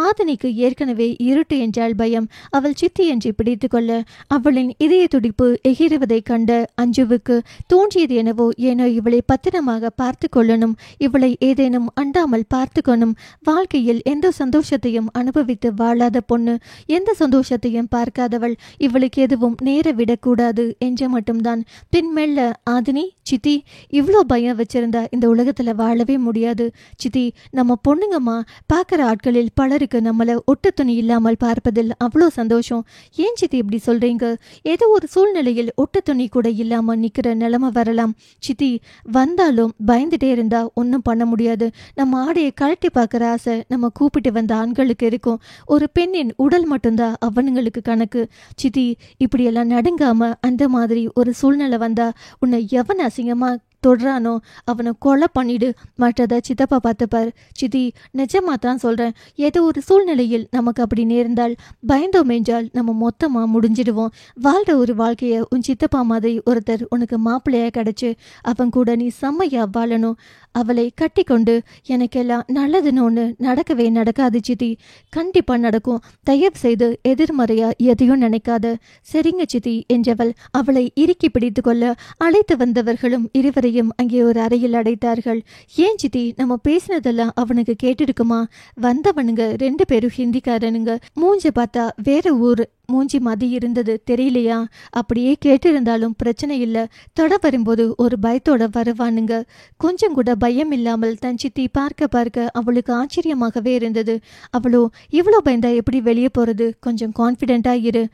ஆதினிக்கு ஏற்கனவே இருட்டு என்றால் பயம். அவள் சித்தி என்று பிடித்து கொள்ள அவளின் இதய துடிப்பு எகிறுவதை கண்ட அஞ்சுவுக்கு தோன்றியது என்னவோ, ஏனோ இவளை பத்திரமாக பார்த்து கொள்ளணும், இவளை ஏதேனும் அண்டாமல் பார்த்துக்கணும். வாழ்க்கையில் எந்த சந்தோஷத்தையும் அனுபவித்து வாழாத பொண்ணு, எந்த சந்தோஷத்தையும் பார்க்காதவள், இவளுக்கு எதுவும் நேர விடக்கூடாது என்ற மட்டும்தான். பின் மெல்ல, ஆதினி, சித்தி, இவ்வளோ பயம் வச்சிருந்தா இந்த உலகத்துல வாழவே முடியாது. சித்தி, நம்ம பொண்ணுங்கம்மா பார்க்குற ஆட்களில் பலருக்கு நம்மளை ஒட்டு துணி இல்லாமல் பார்ப்பதில் அவ்வளோ சந்தோஷம். ஏன் சித்தி இப்படி சொல்றீங்க? ஏதோ ஒரு சூழ்நிலையில் ஒட்டு துணி கூட இல்லாம நிக்கிற நிலைமை வரலாம். சித்தி, வந்தாலும் பயந்துட்டே இருந்தா ஒன்றும் பண்ண முடியாது. நம்ம ஆடையை கழட்டி பார்க்குற ஆசை நம்ம கூப்பிட்டு வந்த ஆண்களுக்கு இருக்கும். ஒரு பெண்ணின் உடல் மட்டும்தான் அவனுங்களுக்கு கணக்கு. சித்தி, இப்படியெல்லாம் நடுங்காம அந்த மாதிரி ஒரு சூழ்நிலை வந்தா உன்னை எவன் அசிங்கமா தொடுறானோ அவனை கொலை பண்ணிடு. மற்றதை சித்தப்பா பார்த்துப்பார். சித்தி, நிஜமா தான் சொல்கிறேன். ஏதோ ஒரு சூழ்நிலையில் நமக்கு அப்படி நேர்ந்தால் பயந்தோம் என்றால் நம்ம மொத்தமாக முடிஞ்சிடுவோம். வாழ்கிற ஒரு வாழ்க்கையை உன் சித்தப்பா மாதிரி ஒருத்தர் உனக்கு மாப்பிள்ளையாக கிடச்சி அவன் கூட நீ செம்மையா வாழணும். அவளை கட்டி கொண்டு எனக்கெல்லாம் நல்லதுன்னு ஒன்று நடக்கவே நடக்காது சித்தி. கண்டிப்பாக நடக்கும். தயவு செய்து எதிர்மறையா எதையும் நினைக்காத. சரிங்க சித்தி என்றவள் அவளை இறுக்கி பிடித்து கொள்ள அழைத்து வந்தவர்களும் இருவரையும் அங்கே ஒரு அறையில் அடைத்தார்கள். ஏன் சித்தி, நம்ம பேசினதெல்லாம் அவனுக்கு கேட்டிருக்குமா? வந்தவனுங்க 2 பேரும் ஹிந்திக்காரனுங்க. மூஞ்ச பார்த்தா வேற ஊர் மூஞ்சி மதி இருந்தது தெரியலையா? அப்படியே கேட்டிருந்தாலும் பிரச்சனை இல்லை. தொட வரும்போது ஒரு பயத்தோட வருவானுங்க. கொஞ்சம் கூட பயம் இல்லாமல் தன் சித்தி பார்க்க அவளுக்கு ஆச்சரியமாகவே இருந்தது. அவளோ இவ்வளோ பயந்தா எப்படி வெளியே போறது? கொஞ்சம் கான்ஃபிடென்ட்டா இரு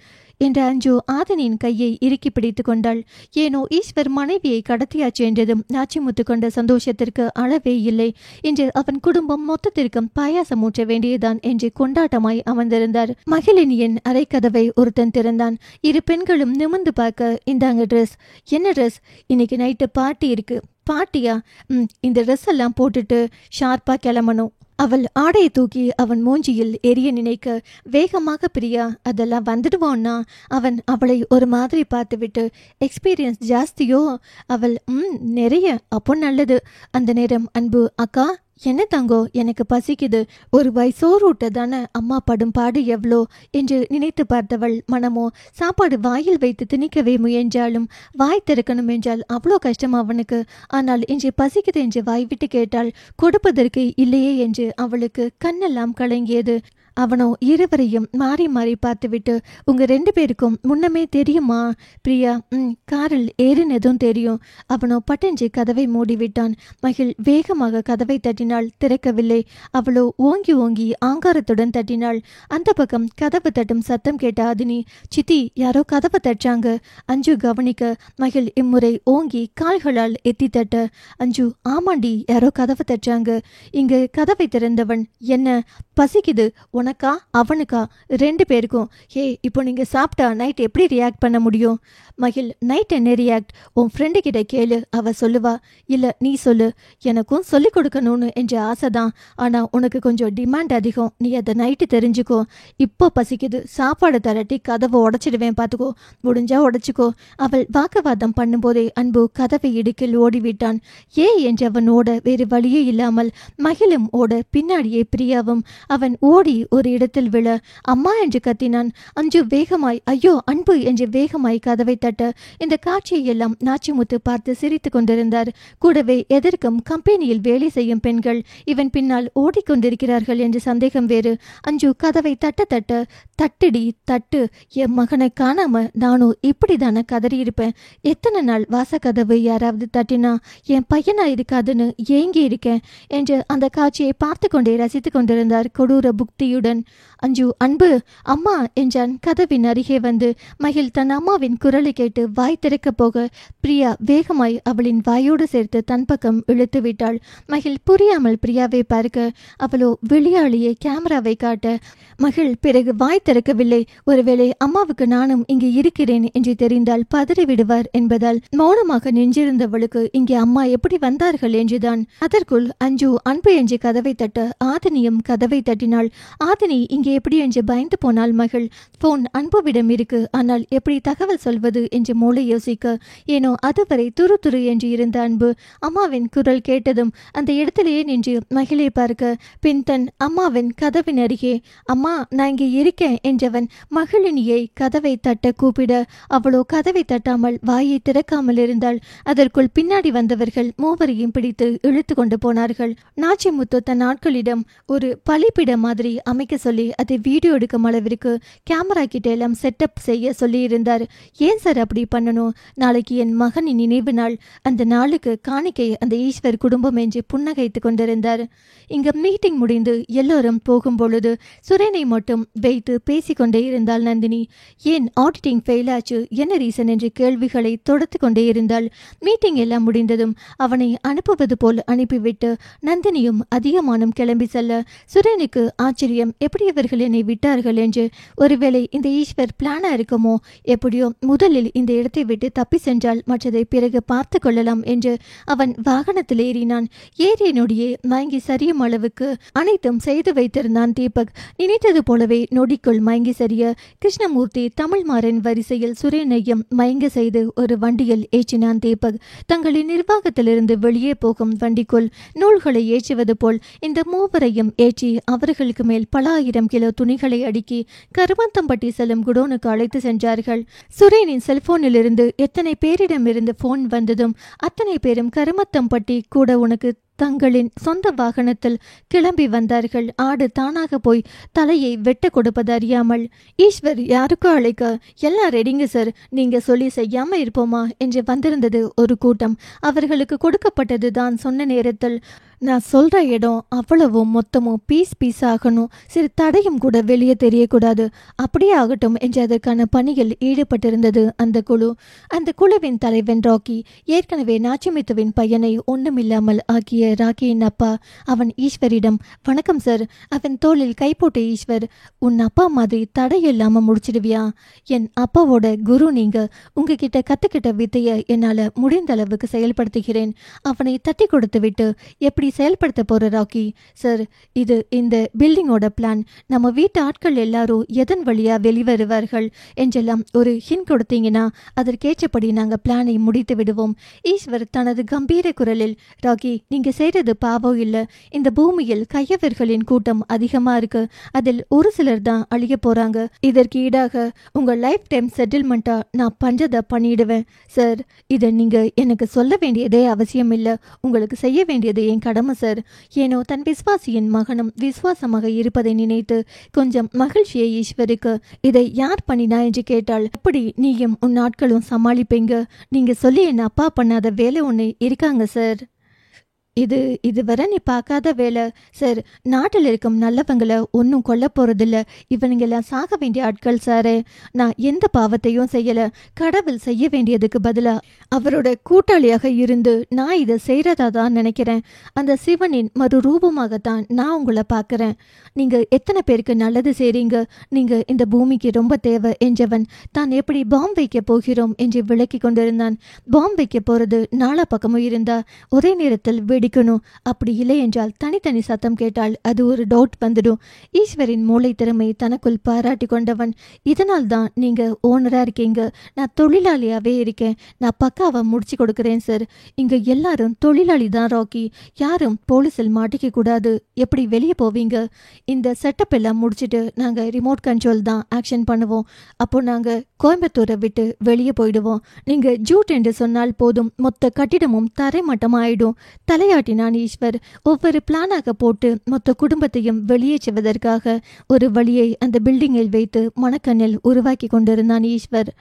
என்ற அஞ்சு ஆதினியின் கையை இறுக்கி பிடித்து கொண்டாள். ஏனோ ஈஸ்வர் மனைவியை கடத்தியாச்சு என்றதும் நாச்சிமுத்து கொண்ட சந்தோஷத்திற்கு அளவே இல்லை. இன்று அவன் குடும்பம் மொத்தத்திற்கும் பாயாசம் ஊற்ற வேண்டியதான் என்று கொண்டாட்டமாய் அமர்ந்திருந்தார். மகிழினியின் அரை கதவை ஒருத்தன் திறந்தான். 2 பெண்களும் நிமிர்ந்து பார்க்க, இந்தாங்க ட்ரெஸ். என்ன ட்ரெஸ்? இன்னைக்கு நைட்டு பார்ட்டி இருக்கு. பார்ட்டியா? இந்த ட்ரெஸ் எல்லாம் போட்டுட்டு ஷார்ப்பா கிளம்பணும். அவள் ஆடையை தூக்கி அவன் மூஞ்சியில் எரிய நினைக்க வேகமாக, பிரியா அதெல்லாம் வந்துடுவான்னா? அவன் அவளை ஒரு மாதிரி பார்த்துவிட்டு, எக்ஸ்பீரியன்ஸ் ஜாஸ்தியோ? அவள் நிறைய. அப்போ நல்லது. அந்த நேரம் அன்பு, அக்கா என்ன தங்கோ, எனக்கு பசிக்குது. ஒரு வாய் சோறூட்ட தானே அம்மா படும் பாடு எவ்வளோ என்று நினைத்து பார்த்தவள் மனமோ சாப்பாடு வாயில் வைத்து திணிக்கவே முயன்றாலும் வாய் திறக்கணும் என்றால் அவ்வளோ கஷ்டம் அவனுக்கு. ஆனால் இன்று பசிக்குது என்று வாய் விட்டு கேட்டால் கொடுப்பதற்கு இல்லையே என்று அவளுக்கு கண்ணெல்லாம் கலங்கியது. அவனோ இருவரையும் மாறி மாறி பார்த்துவிட்டு, உங்க 2 பேருக்கும் முன்னமே தெரியுமா? பிரியா, காரில் ஏறினதும் தெரியும். அவனோ பட்டென்று கதவை மூடிவிட்டான். மகிழ் வேகமாக கதவை தட்டினாள். திறக்கவில்லை. அவளோ ஓங்கி ஓங்கி ஆங்காரத்துடன் தட்டினாள். அந்த பக்கம் கதவு தட்டும் சத்தம் கேட்ட ஆதினி, சித்தி, யாரோ கதவை தட்டாங்க. அஞ்சு கவனிக்க மகிழ் இம்முறை ஓங்கி கால்களால் எத்தி தட்ட, அஞ்சு, ஆமாண்டி, யாரோ கதவை தட்டாங்க. இங்கு கதவை திறந்தவன், என்ன பசிக்குது? உனக்கா அவனுக்கா? 2 பேருக்கும். ஹே, இப்போ நீங்க சாப்பிட்டா நைட் எப்படி ரியாக்ட் பண்ண முடியும்? மகிழ், நைட் என்ன ரியாக்ட்? உன் ஃப்ரெண்டு கிட்ட கேளு, அவ சொல்லுவா. இல்ல, நீ சொல்லு. எனக்கும் சொல்லிக் கொடுக்கணும்னு என்ற ஆசைதான். ஆனா உனக்கு கொஞ்சம் டிமாண்ட் அதிகம். நீ அதை நைட்டு தெரிஞ்சுக்கோ. இப்போ பசிக்குது, சாப்பாடு தரட்டி கதவை உடைச்சிடுவேன் பார்த்துக்கோ. முடிஞ்சா உடைச்சிக்கோ. அவள் வாக்குவாதம் பண்ணும்போதே அன்பு கதவை இடுக்கில் ஓடிவிட்டான். என்று அவன் ஓட வேறு வழியே இல்லாமல் மகிழும் ஓட பின்னாடியே பிரியாவும். அவன் ஓடி ஒரு இடத்தில் விழ அம்மா என்று கத்தினான். அஞ்சு வேகமாய், ஐயோ அன்பு என்று வேகமாய் கதவை தட்ட இந்த காட்சியை எல்லாம் நாச்சிமுத்து பார்த்து சிரித்து கொண்டிருந்தார். கூடவே எதற்கும் கம்பெனியில் வேலை செய்யும் பெண்கள் இவன் பின்னால் ஓடிக்கொண்டிருக்கிறார்கள் என்று சந்தேகம் வேறு. அஞ்சு கதவை தட்ட தட்ட, தட்டுடி தட்டு, என் மகனை காணாம நானும் இப்படிதானே கதறியிருப்பேன். எத்தனை நாள் வாசக்கதவு யாராவது தட்டினா என் பையனா இருக்காதுன்னு ஏங்கி இருக்கேன் என்று அந்த காட்சியை பார்த்து கொண்டே ரசித்து கொண்டிருந்தார் கொடூர புக்தியுடன். புன்னகையுடன். அஞ்சு, அன்பு, அம்மா என்றான் கதவின் அருகே வந்து. மகிழ் தன் அம்மாவின் குரலை கேட்டு வாய் திறக்கப் போக பிரியா வேகமாய் அவளின் வாயோடு சேர்த்து தன் பக்கம் இழுத்து விட்டாள். மகிழ் புரியாமல் பிரியாவை பார்க்க அவளோ வெளியாளியே கேமராவை காட்ட மகிழ் பிறகு வாய் திறக்கவில்லை. ஒருவேளை அம்மாவுக்கு நானும் இங்கு இருக்கிறேன் என்று தெரிந்தால் பதறி விடுவார் என்பதால் மௌனமாக நின்றிருந்தவளுக்கு இங்கே அம்மா எப்படி வந்தார்கள் என்றுதான். அதற்குள் அஞ்சு அன்பு என்று கதவை தட்ட ஆதினியும் கதவை தட்டினாள். ஆதினி இங்கே எப்படி என்று பயந்து போனால் மகிழ். போன் அன்புவிடம் இருக்கு, ஆனால் எப்படி தகவல் சொல்வது என்று மூளை யோசிக்க ஏனோ அதுவரை துரு துரு என்று இருந்த அன்பு அம்மாவின் குரல் கேட்டதும் அந்த இடத்திலேயே நின்று மகிழை பார்க்க பின் தன் அம்மாவின் கதவின் அருகே அம்மா நான் இங்கே இருக்கேன் என்றவன் மகிழினியை கதவை தட்ட கூப்பிட அவளோ கதவை தட்டாமல் வாயை திறக்காமல் இருந்தாள். அதற்குள் பின்னாடி வந்தவர்கள் மூவரையும் பிடித்து இழுத்து கொண்டு போனார்கள். நாச்சிமுத்து தன் ஆட்களிடம் ஒரு பலிப்பிட மாதிரி அமைக்க சொல்லி அதை வீடியோ எடுக்கும் அளவிற்கு கேமரா கிட்ட எல்லாம் செட்டப் செய்ய சொல்லி இருந்தார். ஏன் சார் அப்படி பண்ணணும்? நாளைக்கு என் மகனின் நினைவு நாள், அந்த நாளுக்கு காணிக்கை அந்த ஈஸ்வர் குடும்பம் என்று புன்னகைத்து கொண்டிருந்தார். இங்க மீட்டிங் முடிந்து எல்லோரும் போகும் பொழுது சுரேனை மட்டும் வைத்து பேசிக்கொண்டே இருந்தாள் நந்தினி. ஏன் ஆடிட்டிங் ஃபெயில் ஆச்சு, என்ன ரீசன் என்று கேள்விகளை தொடுத்து கொண்டே இருந்தாள். மீட்டிங் எல்லாம் முடிந்ததும் அவனை அனுப்புவது போல் அனுப்பிவிட்டு நந்தினியும் அதிகமானம் கிளம்பி செல்ல சுரேனுக்கு ஆச்சரியம், எப்படி இவர்கள் என்னை விட்டார்கள் என்று. ஒருவேளை இந்த ஈஸ்வர் பிளானா இருக்குமோ? எப்படியோ முதலில் இந்த இடத்தை விட்டு தப்பி சென்றால் மற்றதை பிறகு பார்த்து கொள்ளலாம் என்று அவன் வாகனத்தில் ஏறினான். ஏறிய நொடியே மயங்கி சரியும் அளவுக்கு அனைத்தும் செய்து வைத்திருந்தான் தீபக். நினைத்தது போலவே நொடிக்குள் மயங்கி சரிய கிருஷ்ணமூர்த்தி தமிழ்மாறன் வரிசையில் சுரேனையும் மயங்க செய்து ஒரு வண்டியில் ஏற்றினான் தீபக். தங்களின் நிர்வாகத்திலிருந்து வெளியே போகும் வண்டிக்குள் நூல்களை ஏற்றுவது போல் இந்த மூவரையும் ஏற்றி அவர்களுக்கு மேல் பல ஆயிரம் கிலோ துணிகளை அடுக்கி கருமந்தம்பட்டி செல்லும் குடோனுக்கு அழைத்து சென்றார்கள். சுரேனின் செல்போனிலிருந்து எத்தனை பேரிடமிருந்து போன் வந்ததும் அத்தனை பேரும் கருமத்தம்பட்டி கூட உனக்கு தங்களின் சொந்த வாகனத்தில் கிளம்பி வந்தார்கள். ஆடு தானாக போய் தலையை வெட்ட கொடுப்பது அறியாமல். ஈஸ்வர் யாருக்கோ அழைக்க எல்லாம் ரெடிங்க சார், நீங்க சொல்லி செய்யாம இருப்போமா என்று வந்திருந்தது ஒரு கூட்டம். அவர்களுக்கு கொடுக்கப்பட்டது தான் சொன்ன நேரத்தில். நான் சொல்ற இடம் அவ்வளவும் மொத்தமும் பீஸ் ஆகணும், சிறு தடையும் கூட வெளியே தெரியக்கூடாது, அப்படியே ஆகட்டும் என்று அதற்கான பணியில் ஈடுபட்டிருந்தது அந்த குழு. அந்த குழுவின் தலைவன் ராக்கி. ஏற்கனவே நாச்சிமித்துவின் பையனை ஒண்ணுமில்லாமல் ஆக்கிய ராக்கியின் அப்பா. அவன் ஈஸ்வரிடம் வணக்கம் சார். அவன் தோளில் கை போட்ட ஈஸ்வர், உன் அப்பா மாதிரி தடை இல்லாம முடிச்சிடுவியா? என் அப்பாவோட குரு நீங்க, உங்ககிட்ட கத்துக்கிட்ட வித்தைய என்னால முடிந்த அளவுக்கு செயல்படுத்துகிறேன். அவனை தட்டி கொடுத்து விட்டு எப்படி செயல்படுத்த போற ராக்கி சார்? இது இந்த பில்டிங்கோட பிளான். நம்ம வீட்டு ஆட்கள் எல்லாரும் எதன் வழியா வெளிவருவார்கள் என்றெல்லாம் ஒரு ஹிண்ட் கொடுத்தீங்கன்னா அதற்கேற்றபடி நாங்க பிளானை முடித்து விடுவோம். ஈஸ்வர் தனது கம்பீர குரலில், ராக்கி நீங்க செய்யறது பாவம் இல்ல. இந்த பூமியில் கையவர்களின் கூட்டம் அதிகமா இருக்கு, அதில் ஒரு சிலர் தான் அழிய போறாங்க. இதற்கு ஈடாக உங்க லைஃப் டைம் செட்டில்மெண்டா நான் பஞ்சதை பண்ணிடுவேன் சார். இதை நீங்க எனக்கு சொல்ல வேண்டியதே அவசியம் இல்ல, உங்களுக்கு செய்ய வேண்டியது என் கடமை சார். ஏனோ தன் விஸ்வாசியின் மகனும் விசுவாசமாக இருப்பதை நினைத்து கொஞ்சம் மகிழ்ச்சியை ஈஸ்வருக்கு. இதை யார் பண்ணினா என்று கேட்டாள். அப்படி நீயும் உன் நாட்களும் சமாளிப்பீங்க. நீங்க சொல்லி என் அப்பா பண்ணாத வேலை ஒண்ணு இருக்காங்க சார். இதுவரை நீ பார்க்காத வேலை சார். நாட்டில் இருக்கும் நல்லவங்களை ஒன்றும் கொல்ல போறதில்ல. இவனுங்கெல்லாம் சாக வேண்டிய ஆட்கள் சாரே. நான் எந்த பாவத்தையும் செய்யல. கடவுள் செய்ய வேண்டியதுக்கு பதிலா அவரோட கூட்டாளியாக இருந்து நான் இதை செய்யறதா தான் நினைக்கிறேன். அந்த சிவனின் மறு ரூபமாகத்தான் நான் உங்களை பார்க்கறேன். நீங்க எத்தனை பேருக்கு நல்லது செய்றீங்க, நீங்க இந்த பூமிக்கு ரொம்ப தேவை என்றவன் தான் எப்படி பாம்பு வைக்க போகிறோம் என்று விளக்கி கொண்டிருந்தான். பாம்பு வைக்க போறது நாலா பக்கமும் இருந்தா ஒரே நேரத்தில் வெடிக்கணும். அப்படி இல்லை என்றால் தனித்தனி சத்தம் கேட்டால் அது ஒரு டவுட் வந்துடும். ஈஸ்வரின் மூளை திறமை தனக்குள் பாராட்டி கொண்டவன். இதனால் தான் நீங்க ஓனரா இருக்கீங்க, நான் தொழிலாளியாவே இருக்கேன். நான் பக்காவா முடிச்சு கொடுக்குறேன் சார். இங்க எல்லாரும் தொழிலாளி தான் ராக்கி. யாரும் போலீஸில் மாட்டிக்க கூடாது. எப்படி வெளியே போவீங்க? இந்த செட்டப் எல்லாம் முடிச்சுட்டு நாங்க ரிமோட் கண்ட்ரோல் தான் ஆக்ஷன் பண்ணுவோம். அப்போ நாங்க கோயம்புத்தூரை விட்டு வெளியே போயிடுவோம். நீங்க ஜூட் என்று சொன்னால் போதும், மொத்த கட்டிடமும் தரைமட்டமாயிடும். தலையாட்டினான் ஈஸ்வர். ஒவ்வொரு பிளானாக போட்டு மொத்த குடும்பத்தையும் வெளியேற்றுவதற்காக ஒரு வழியை அந்த பில்டிங்கில் வைத்து மனக்கண்ணில் உருவாக்கி கொண்டிருந்தான் ஈஸ்வர்.